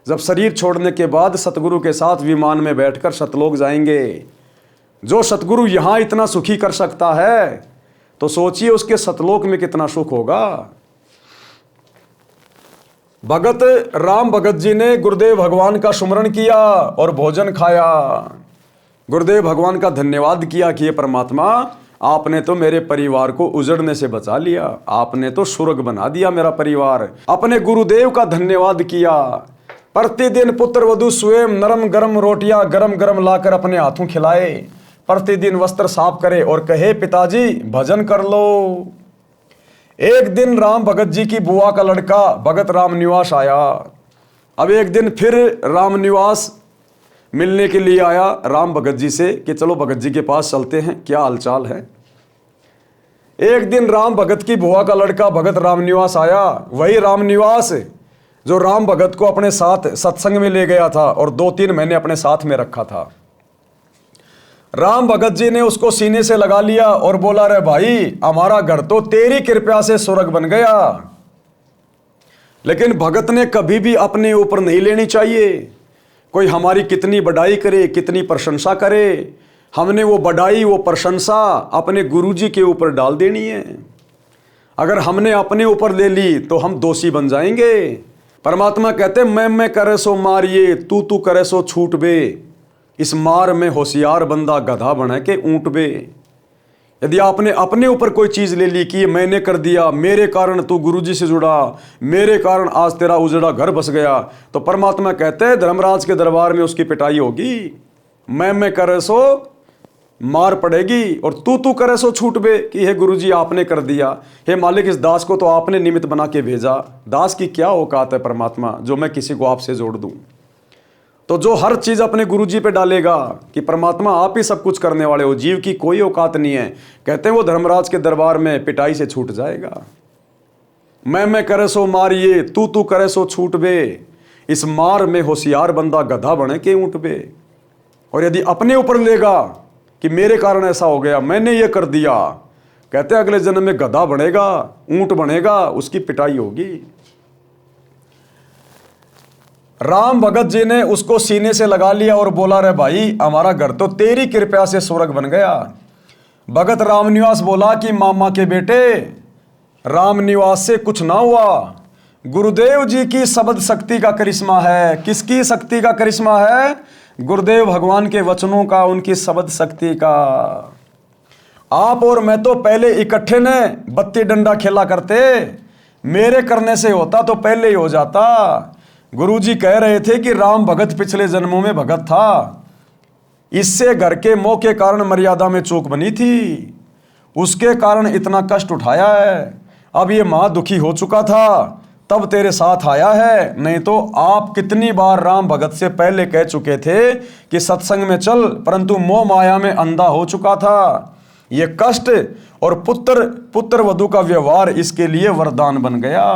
जब शरीर छोड़ने के बाद सतगुरु के साथ विमान में बैठकर सतलोक जाएंगे। जो सतगुरु यहां इतना सुखी कर सकता है, तो सोचिए उसके सतलोक में कितना सुख होगा। भगत राम भगत जी ने गुरुदेव भगवान का सुमरण किया और भोजन खाया। गुरुदेव भगवान का धन्यवाद किया कि ये परमात्मा, आपने तो मेरे परिवार को उजड़ने से बचा लिया, आपने तो स्वर्ग बना दिया मेरा परिवार। अपने गुरुदेव का धन्यवाद किया। प्रतिदिन पुत्र वधू स्वयं नरम गरम रोटियां गरम गरम लाकर अपने हाथों खिलाए, प्रतिदिन वस्त्र साफ करे और कहे, पिताजी भजन कर लो। एक दिन राम भगत जी की बुआ का लड़का भगत राम निवास आया। अब एक दिन फिर राम निवास मिलने के लिए आया राम भगत जी से कि चलो भगत जी के पास चलते हैं, क्या हालचाल है। एक दिन राम भगत की बुआ का लड़का भगत राम निवास आया, वही राम निवास जो राम भगत को अपने साथ सत्संग में ले गया था और 2-3 महीने अपने साथ में रखा था। राम भगत जी ने उसको सीने से लगा लिया और बोला, रे भाई, हमारा घर तो तेरी कृपा से स्वर्ग बन गया। लेकिन भगत ने कभी भी अपने ऊपर नहीं लेनी चाहिए। कोई हमारी कितनी बड़ाई करे, कितनी प्रशंसा करे, हमने वो बढ़ाई, वो प्रशंसा अपने गुरुजी के ऊपर डाल देनी है। अगर हमने अपने ऊपर ले ली तो हम दोषी बन जाएंगे। परमात्मा कहते मैं करे सो मारिए, तू करे सो छूट बे। इस मार में होशियार बंदा गधा बने के ऊंट बे। यदि आपने अपने ऊपर कोई चीज ले ली कि ये मैंने कर दिया, मेरे कारण तू गुरुजी से जुड़ा, मेरे कारण आज तेरा उजड़ा घर बस गया, तो परमात्मा कहते हैं धर्मराज के दरबार में उसकी पिटाई होगी। मैं करे सो मार पड़ेगी और तू करे सो छूट बे कि हे गुरुजी आपने कर दिया, हे मालिक इस दास को तो आपने निमित्त बना के भेजा। दास की क्या औकात है परमात्मा जो मैं किसी को आपसे जोड़ दूं। तो जो हर चीज अपने गुरुजी पे डालेगा कि परमात्मा आप ही सब कुछ करने वाले हो, जीव की कोई औकात नहीं है, कहते हैं वो धर्मराज के दरबार में पिटाई से छूट जाएगा। मैं करे सो मारिए, तू करे सो छूट बे। इस मार में होशियार बंदा गधा बने के ऊंट बे। और यदि अपने ऊपर लेगा कि मेरे कारण ऐसा हो गया, मैंने ये कर दिया, कहते हैं अगले जन्म में गधा बनेगा, ऊंट बनेगा, उसकी पिटाई होगी। राम भगत जी ने उसको सीने से लगा लिया और बोला रे भाई हमारा घर तो तेरी कृपा से स्वर्ग बन गया। भगत रामनिवास बोला कि मामा के बेटे रामनिवास से कुछ ना हुआ, गुरुदेव जी की शब्द शक्ति का करिश्मा है। किसकी शक्ति का करिश्मा है? गुरुदेव भगवान के वचनों का, उनकी शब्द शक्ति का। आप और मैं तो पहले इकट्ठे ने बत्ती डंडा खेला करते, मेरे करने से होता तो पहले ही हो जाता। गुरुजी कह रहे थे कि राम भगत पिछले जन्मों में भगत था, इससे घर के मोह के कारण मर्यादा में चूक बनी थी, उसके कारण इतना कष्ट उठाया है। अब ये मां दुखी हो चुका था तब तेरे साथ आया है, नहीं तो आप कितनी बार राम भगत से पहले कह चुके थे कि सत्संग में चल, परंतु मोह माया में अंधा हो चुका था। ये कष्ट और पुत्र वधू का व्यवहार इसके लिए वरदान बन गया।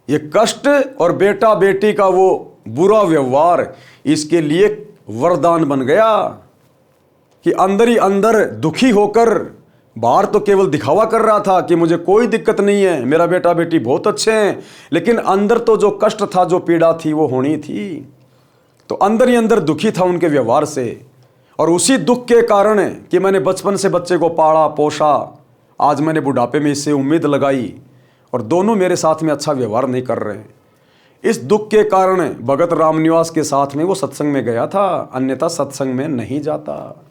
ये कष्ट और बेटा बेटी का वो बुरा व्यवहार इसके लिए वरदान बन गया कि अंदर ही अंदर दुखी होकर, बाहर तो केवल दिखावा कर रहा था कि मुझे कोई दिक्कत नहीं है, मेरा बेटा बेटी बहुत अच्छे हैं, लेकिन अंदर तो जो कष्ट था, जो पीड़ा थी वो होनी थी। तो अंदर ही अंदर दुखी था उनके व्यवहार से। और उसी दुख के कारण कि मैंने बचपन से बच्चे को पाला पोसा, आज मैंने बुढ़ापे में इससे उम्मीद लगाई और दोनों मेरे साथ में अच्छा व्यवहार नहीं कर रहे हैं, इस दुख के कारण भगत रामनिवास के साथ में वो सत्संग में गया था, अन्यथा सत्संग में नहीं जाता।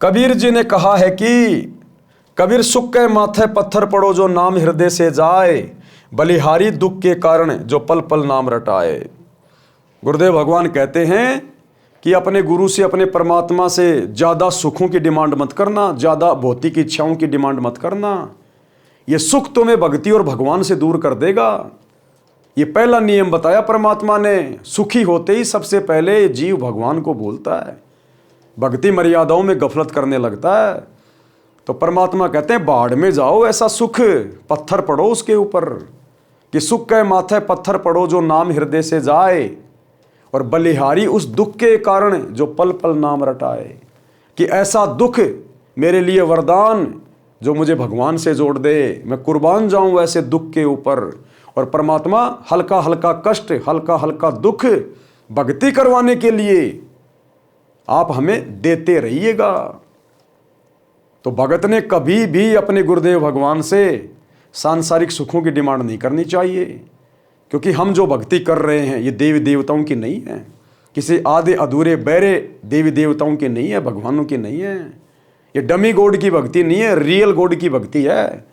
कबीर जी ने कहा है कि कबीर सुख के माथे पत्थर पड़ो जो नाम हृदय से जाए, बलिहारी दुख के कारण जो पल पल नाम रटाए। गुरुदेव भगवान कहते हैं कि अपने गुरु से, अपने परमात्मा से ज़्यादा सुखों की डिमांड मत करना, ज़्यादा भौतिक इच्छाओं की डिमांड मत करना। ये सुख तुम्हें भक्ति और भगवान से दूर कर देगा। ये पहला नियम बताया परमात्मा ने। सुखी होते ही सबसे पहले जीव भगवान को भूलता है, भक्ति मर्यादाओं में गफलत करने लगता है। तो परमात्मा कहते हैं बाढ़ में जाओ, ऐसा सुख पत्थर पड़ो उसके ऊपर, कि सुख के माथे पत्थर पड़ो जो नाम हृदय से जाए, और बलिहारी उस दुख के कारण जो पल पल नाम रटाए। कि ऐसा दुख मेरे लिए वरदान जो मुझे भगवान से जोड़ दे, मैं कुर्बान जाऊं ऐसे दुख के ऊपर। और परमात्मा हल्का हल्का कष्ट, हल्का हल्का दुख भक्ति करवाने के लिए आप हमें देते रहिएगा। तो भगत ने कभी भी अपने गुरुदेव भगवान से सांसारिक सुखों की डिमांड नहीं करनी चाहिए, क्योंकि हम जो भक्ति कर रहे हैं ये देवी देवताओं की नहीं है, किसी आधे अधूरे बहरे देवी देवताओं की नहीं है, भगवानों की नहीं है। ये डमी गॉड की भक्ति नहीं है, रियल गॉड की भक्ति है।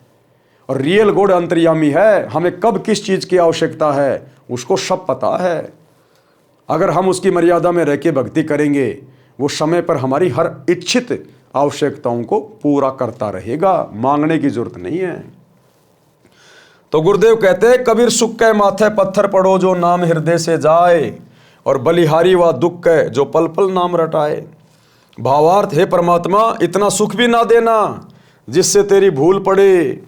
और रियल गॉड अंतर्यामी है, हमें कब किस चीज़ की आवश्यकता है उसको सब पता है। अगर हम उसकी मर्यादा में रह के भक्ति करेंगे, वो समय पर हमारी हर इच्छित आवश्यकताओं को पूरा करता रहेगा, मांगने की जरूरत नहीं है। तो गुरुदेव कहते हैं कबीर सुख के माथे पत्थर पड़ो जो नाम हृदय से जाए, और बलिहारी व दुख के जो पल पल नाम रटाए। भावार्थ, हे परमात्मा इतना सुख भी ना देना जिससे तेरी भूल पड़े।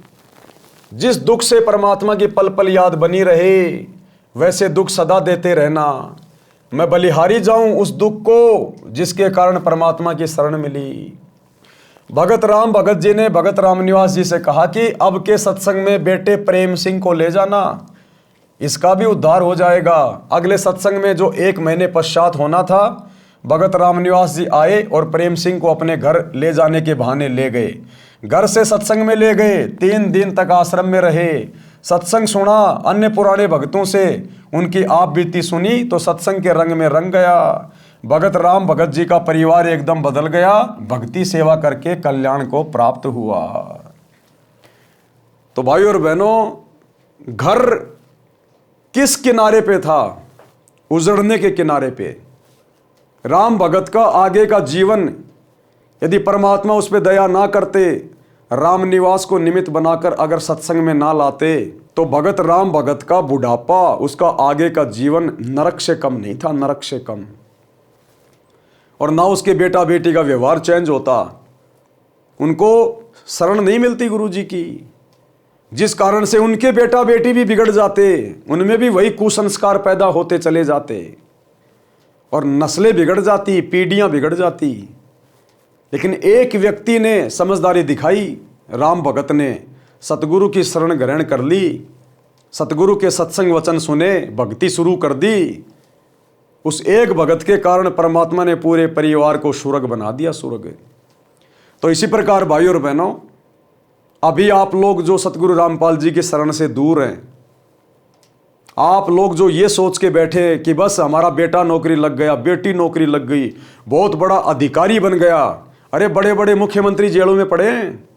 जिस दुख से परमात्मा की पल पल याद बनी रहे, वैसे दुख सदा देते रहना। मैं बलिहारी जाऊं उस दुख को जिसके कारण परमात्मा की शरण मिली। भगत राम भगत जी ने भगत रामनिवास जी से कहा कि अब के सत्संग में बेटे प्रेम सिंह को ले जाना, इसका भी उद्धार हो जाएगा। अगले सत्संग में जो 1 महीने पश्चात होना था, भगत रामनिवास जी आए और प्रेम सिंह को अपने घर ले जाने के बहाने ले गए। घर से सत्संग में ले गए। 3 दिन तक आश्रम में रहे, सत्संग सुना, अन्य पुराने भक्तों से उनकी आप बीती सुनी तो सत्संग के रंग में रंग गया। भगत राम भगत जी का परिवार एकदम बदल गया। भक्ति सेवा करके कल्याण को प्राप्त हुआ। तो भाई और बहनों, घर किस किनारे पे था? उजड़ने के किनारे पे। राम भगत का आगे का जीवन यदि परमात्मा उस पर दया ना करते, रामनिवास को निमित्त बनाकर अगर सत्संग में ना लाते, तो भगत राम भगत का बुढ़ापा, उसका आगे का जीवन नरक से कम नहीं था, नरक से कम। और ना उसके बेटा बेटी का व्यवहार चेंज होता, उनको शरण नहीं मिलती गुरु जी की, जिस कारण से उनके बेटा बेटी भी बिगड़ जाते, उनमें भी वही कुसंस्कार पैदा होते चले जाते और नस्लें बिगड़ जाती, पीढ़ियां बिगड़ जाती। लेकिन एक व्यक्ति ने समझदारी दिखाई, राम भगत ने सतगुरु की शरण ग्रहण कर ली, सतगुरु के सत्संग वचन सुने, भक्ति शुरू कर दी। उस एक भगत के कारण परमात्मा ने पूरे परिवार को स्वर्ग बना दिया, स्वर्ग। तो इसी प्रकार भाई और बहनों, अभी आप लोग जो सतगुरु रामपाल जी की शरण से दूर हैं, आप लोग जो ये सोच के बैठे कि बस हमारा बेटा नौकरी लग गया, बेटी नौकरी लग गई, बहुत बड़ा अधिकारी बन गया, अरे बड़े बड़े मुख्यमंत्री जेलों में पड़े हैं,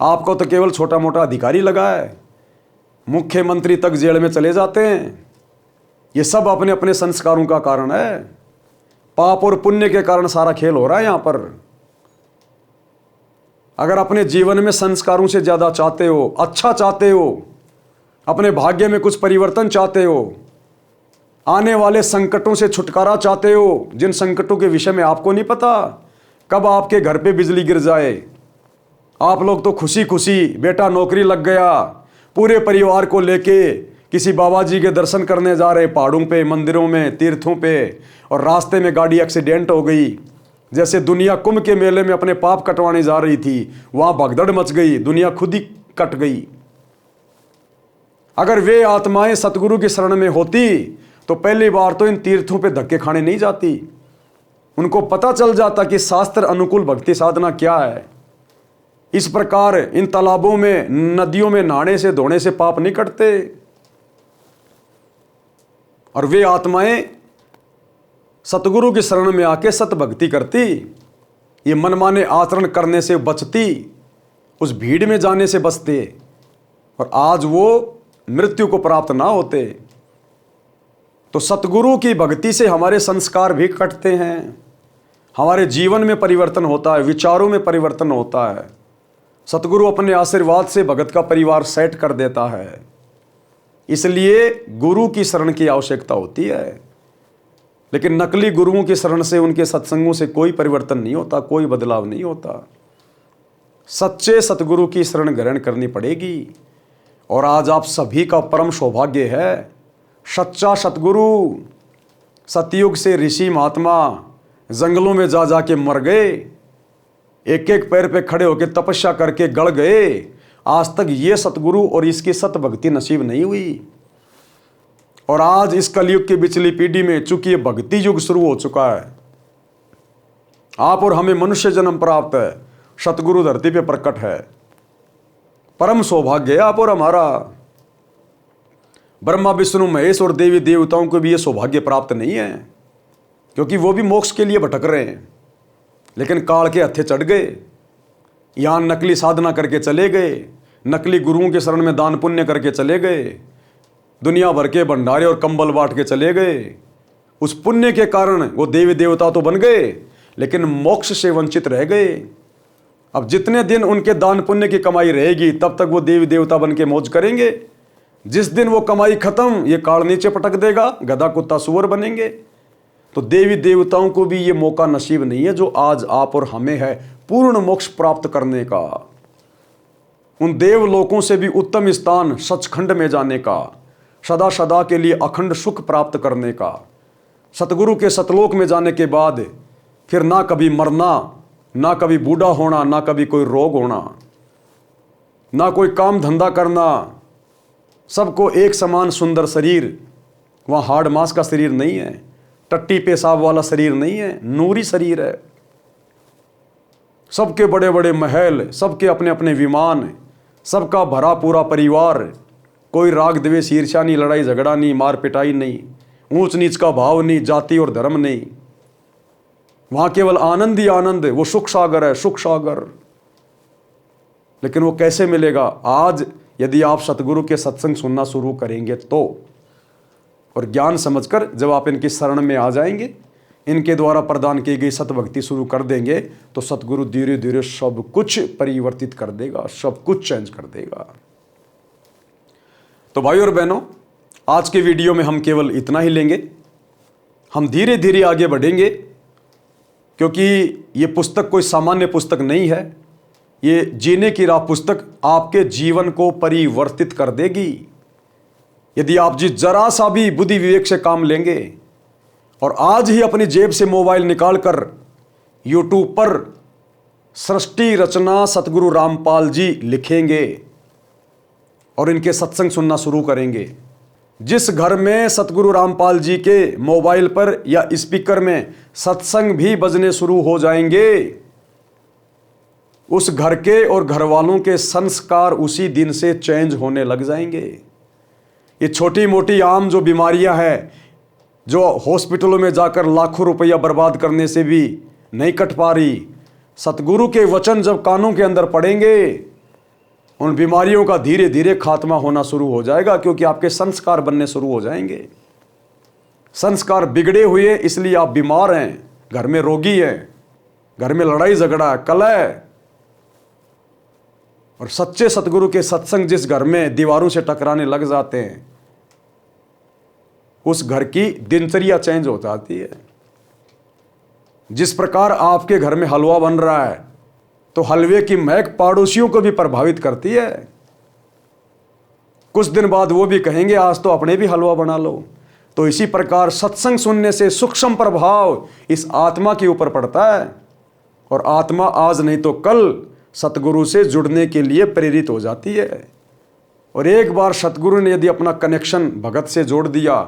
आपको तो केवल छोटा मोटा अधिकारी लगा है, मुख्यमंत्री तक जेल में चले जाते हैं। ये सब अपने अपने संस्कारों का कारण है। पाप और पुण्य के कारण सारा खेल हो रहा है यहां पर। अगर अपने जीवन में संस्कारों से ज्यादा चाहते हो, अच्छा चाहते हो, अपने भाग्य में कुछ परिवर्तन चाहते हो, आने वाले संकटों से छुटकारा चाहते हो, जिन संकटों के विषय में आपको नहीं पता कब आपके घर पे बिजली गिर जाए, आप लोग तो खुशी खुशी बेटा नौकरी लग गया, पूरे परिवार को लेके किसी बाबा जी के दर्शन करने जा रहे, पहाड़ों पे, मंदिरों में, तीर्थों पे, और रास्ते में गाड़ी एक्सीडेंट हो गई। जैसे दुनिया कुंभ के मेले में अपने पाप कटवाने जा रही थी, वहां भगदड़ मच गई, दुनिया खुद ही कट गई। अगर वे आत्माएं सतगुरु की शरण में होती तो पहली बार तो इन तीर्थों पे धक्के खाने नहीं जाती। उनको पता चल जाता कि शास्त्र अनुकूल भक्ति साधना क्या है। इस प्रकार इन तालाबों में, नदियों में नहाने से, धोने से पाप नहीं कटते। और वे आत्माएं सतगुरु की शरण में आके सत भक्ति करती, ये मनमाने आचरण करने से बचती, उस भीड़ में जाने से बचते, और आज वो मृत्यु को प्राप्त ना होते। तो सतगुरु की भक्ति से हमारे संस्कार भी कटते हैं, हमारे जीवन में परिवर्तन होता है, विचारों में परिवर्तन होता है। सतगुरु अपने आशीर्वाद से भगत का परिवार सेट कर देता है। इसलिए गुरु की शरण की आवश्यकता होती है। लेकिन नकली गुरुओं की शरण से, उनके सत्संगों से कोई परिवर्तन नहीं होता, कोई बदलाव नहीं होता। सच्चे सतगुरु की शरण ग्रहण करनी पड़ेगी। और आज आप सभी का परम सौभाग्य है, सच्चा सतगुरु। सतयुग से ऋषि महात्मा जंगलों में जा के मर गए, एक एक पैर पे खड़े होकर तपस्या करके गड़ गए। आज तक ये सतगुरु और इसकी सत भक्ति नसीब नहीं हुई। और आज इस कलयुग की पिछली पीढ़ी में चूंकि ये भक्ति युग शुरू हो चुका है, आप और हमें मनुष्य जन्म प्राप्त है, सतगुरु धरती पे प्रकट है। परम सौभाग्य है आप और हमारा। ब्रह्मा विष्णु महेश और देवी देवताओं को भी ये सौभाग्य प्राप्त नहीं है, क्योंकि वो भी मोक्ष के लिए भटक रहे हैं, लेकिन काल के हत्थे चढ़ गए। यहाँ नकली साधना करके चले गए, नकली गुरुओं के शरण में दान पुण्य करके चले गए, दुनिया भर के भंडारे और कंबल बांट के चले गए। उस पुण्य के कारण वो देवी देवता तो बन गए, लेकिन मोक्ष से वंचित रह गए। अब जितने दिन उनके दान पुण्य की कमाई रहेगी, तब तक वो देवी देवता बन के मौज करेंगे। जिस दिन वो कमाई खत्म, ये काल नीचे पटक देगा, गधा कुत्ता सुअर बनेंगे। तो देवी देवताओं को भी ये मौका नसीब नहीं है जो आज आप और हमें है, पूर्ण मोक्ष प्राप्त करने का, उन देवलोकों से भी उत्तम स्थान सचखंड में जाने का, सदा सदा के लिए अखंड सुख प्राप्त करने का, सतगुरु के सतलोक में जाने के बाद फिर ना कभी मरना, ना कभी बूढ़ा होना, ना कभी कोई रोग होना, ना कोई काम धंधा करना, सबको एक समान सुंदर शरीर। वहाँ हाड़ मांस का शरीर नहीं है, टट्टी पेशाब वाला शरीर नहीं है, नूरी शरीर है। सबके बड़े बड़े महल, सबके अपने अपने विमान, सबका भरा पूरा परिवार, कोई राग द्वेष ईर्ष्या नहीं, लड़ाई झगड़ा नहीं, मार पिटाई नहीं, ऊंच नीच का भाव नहीं, जाति और धर्म नहीं। वहां केवल आनंद ही आनंद, वो सुख सागर है, सुख सागर। लेकिन वो कैसे मिलेगा? आज यदि आप सतगुरु के सत्संग सुनना शुरू करेंगे तो, और ज्ञान समझकर जब आप इनकी शरण में आ जाएंगे, इनके द्वारा प्रदान की गई सतभक्ति शुरू कर देंगे, तो सतगुरु धीरे धीरे सब कुछ परिवर्तित कर देगा, सब कुछ चेंज कर देगा। तो भाई और बहनों, आज के वीडियो में हम केवल इतना ही लेंगे। हम धीरे धीरे आगे बढ़ेंगे, क्योंकि ये पुस्तक कोई सामान्य पुस्तक नहीं है। ये जीने की राह पुस्तक आपके जीवन को परिवर्तित कर देगी, यदि आप जिस जरा सा भी बुद्धि विवेक से काम लेंगे और आज ही अपनी जेब से मोबाइल निकालकर YouTube पर सृष्टि रचना सतगुरु रामपाल जी लिखेंगे और इनके सत्संग सुनना शुरू करेंगे। जिस घर में सतगुरु रामपाल जी के मोबाइल पर या स्पीकर में सत्संग भी बजने शुरू हो जाएंगे, उस घर के और घर वालों के संस्कार उसी दिन से चेंज होने लग जाएंगे। ये छोटी मोटी आम जो बीमारियां हैं, जो हॉस्पिटलों में जाकर लाखों रुपया बर्बाद करने से भी नहीं कट पा रही, सतगुरु के वचन जब कानों के अंदर पड़ेंगे, उन बीमारियों का धीरे धीरे खात्मा होना शुरू हो जाएगा, क्योंकि आपके संस्कार बनने शुरू हो जाएंगे। संस्कार बिगड़े हुए इसलिए आप बीमार हैं, घर में रोगी हैं, घर में लड़ाई झगड़ा कलह। और सच्चे सतगुरु के सत्संग जिस घर में दीवारों से टकराने लग जाते हैं, उस घर की दिनचर्या चेंज हो जाती है। जिस प्रकार आपके घर में हलवा बन रहा है, तो हलवे की महक पड़ोसियों को भी प्रभावित करती है। कुछ दिन बाद वो भी कहेंगे आज तो अपने भी हलवा बना लो। तो इसी प्रकार सत्संग सुनने से सूक्ष्म प्रभाव इस आत्मा के ऊपर पड़ता है, और आत्मा आज नहीं तो कल सतगुरु से जुड़ने के लिए प्रेरित हो जाती है। और एक बार सतगुरु ने यदि अपना कनेक्शन भगत से जोड़ दिया,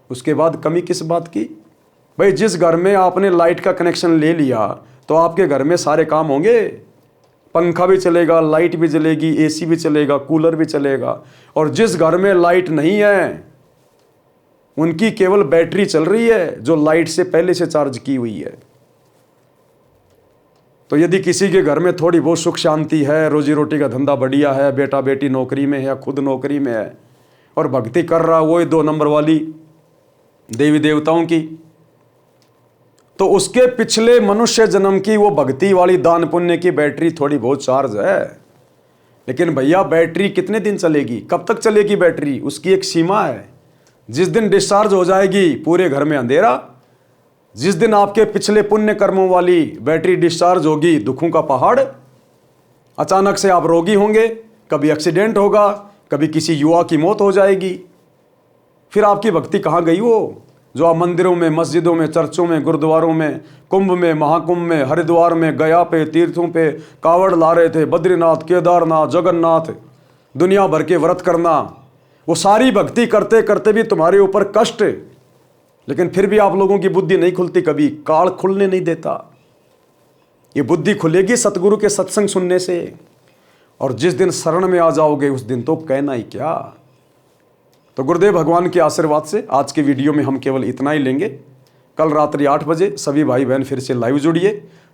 उसके बाद कमी किस बात की? भाई, जिस घर में आपने लाइट का कनेक्शन ले लिया, तो आपके घर में सारे काम होंगे। पंखा भी चलेगा, लाइट भी जलेगी, एसी भी चलेगा, कूलर भी चलेगा। और जिस घर में लाइट नहीं है, उनकी केवल बैटरी चल रही है, जो लाइट से पहले से चार्ज की हुई है। तो यदि किसी के घर में थोड़ी बहुत सुख शांति है, रोजी रोटी का धंधा बढ़िया है, बेटा बेटी नौकरी में है या खुद नौकरी में है, और भक्ति कर रहा वो 2 नंबर वाली देवी देवताओं की, तो उसके पिछले मनुष्य जन्म की वो भक्ति वाली दान पुण्य की बैटरी थोड़ी बहुत चार्ज है। लेकिन भैया, बैटरी कितने दिन चलेगी? कब तक चलेगी बैटरी? उसकी एक सीमा है। जिस दिन डिस्चार्ज हो जाएगी, पूरे घर में अंधेरा। जिस दिन आपके पिछले पुण्य कर्मों वाली बैटरी डिस्चार्ज होगी, दुखों का पहाड़। अचानक से आप रोगी होंगे, कभी एक्सीडेंट होगा, कभी किसी युवा की मौत हो जाएगी। फिर आपकी भक्ति कहाँ गई? वो जो आप मंदिरों में, मस्जिदों में, चर्चों में, गुरुद्वारों में, कुंभ में, महाकुंभ में, हरिद्वार में, गया पे, तीर्थों पे कावड़ ला रहे थे, बद्रीनाथ, केदारनाथ, जगन्नाथ, दुनिया भर के व्रत करना, वो सारी भक्ति करते करते भी तुम्हारे ऊपर कष्ट। लेकिन फिर भी आप लोगों की बुद्धि नहीं खुलती, कभी काल खुलने नहीं देता। ये बुद्धि खुलेगी सतगुरु के सत्संग सुनने से, और जिस दिन शरण में आ जाओगे उस दिन तो कहना ही क्या। तो गुरुदेव भगवान के आशीर्वाद से आज के वीडियो में हम केवल इतना ही लेंगे। कल रात्रि 8 बजे सभी भाई बहन फिर से लाइव जुड़िए।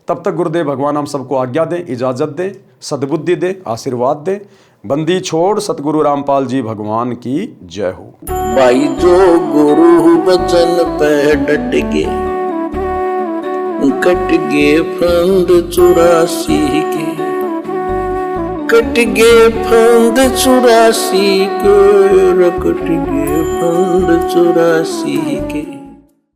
तब तक गुरुदेव भगवान हम सबको आज्ञा दें, इजाज़त दें, सद्बुद्धि दें, आशीर्वाद दें। बंदी छोड़ सतगुरु रामपाल जी भगवान की जय हो। भाई जो गुरु बचन पे डट गे, कट गे फंद 84 के, कट गे फंद 84 के, कट गे फंद 84 के।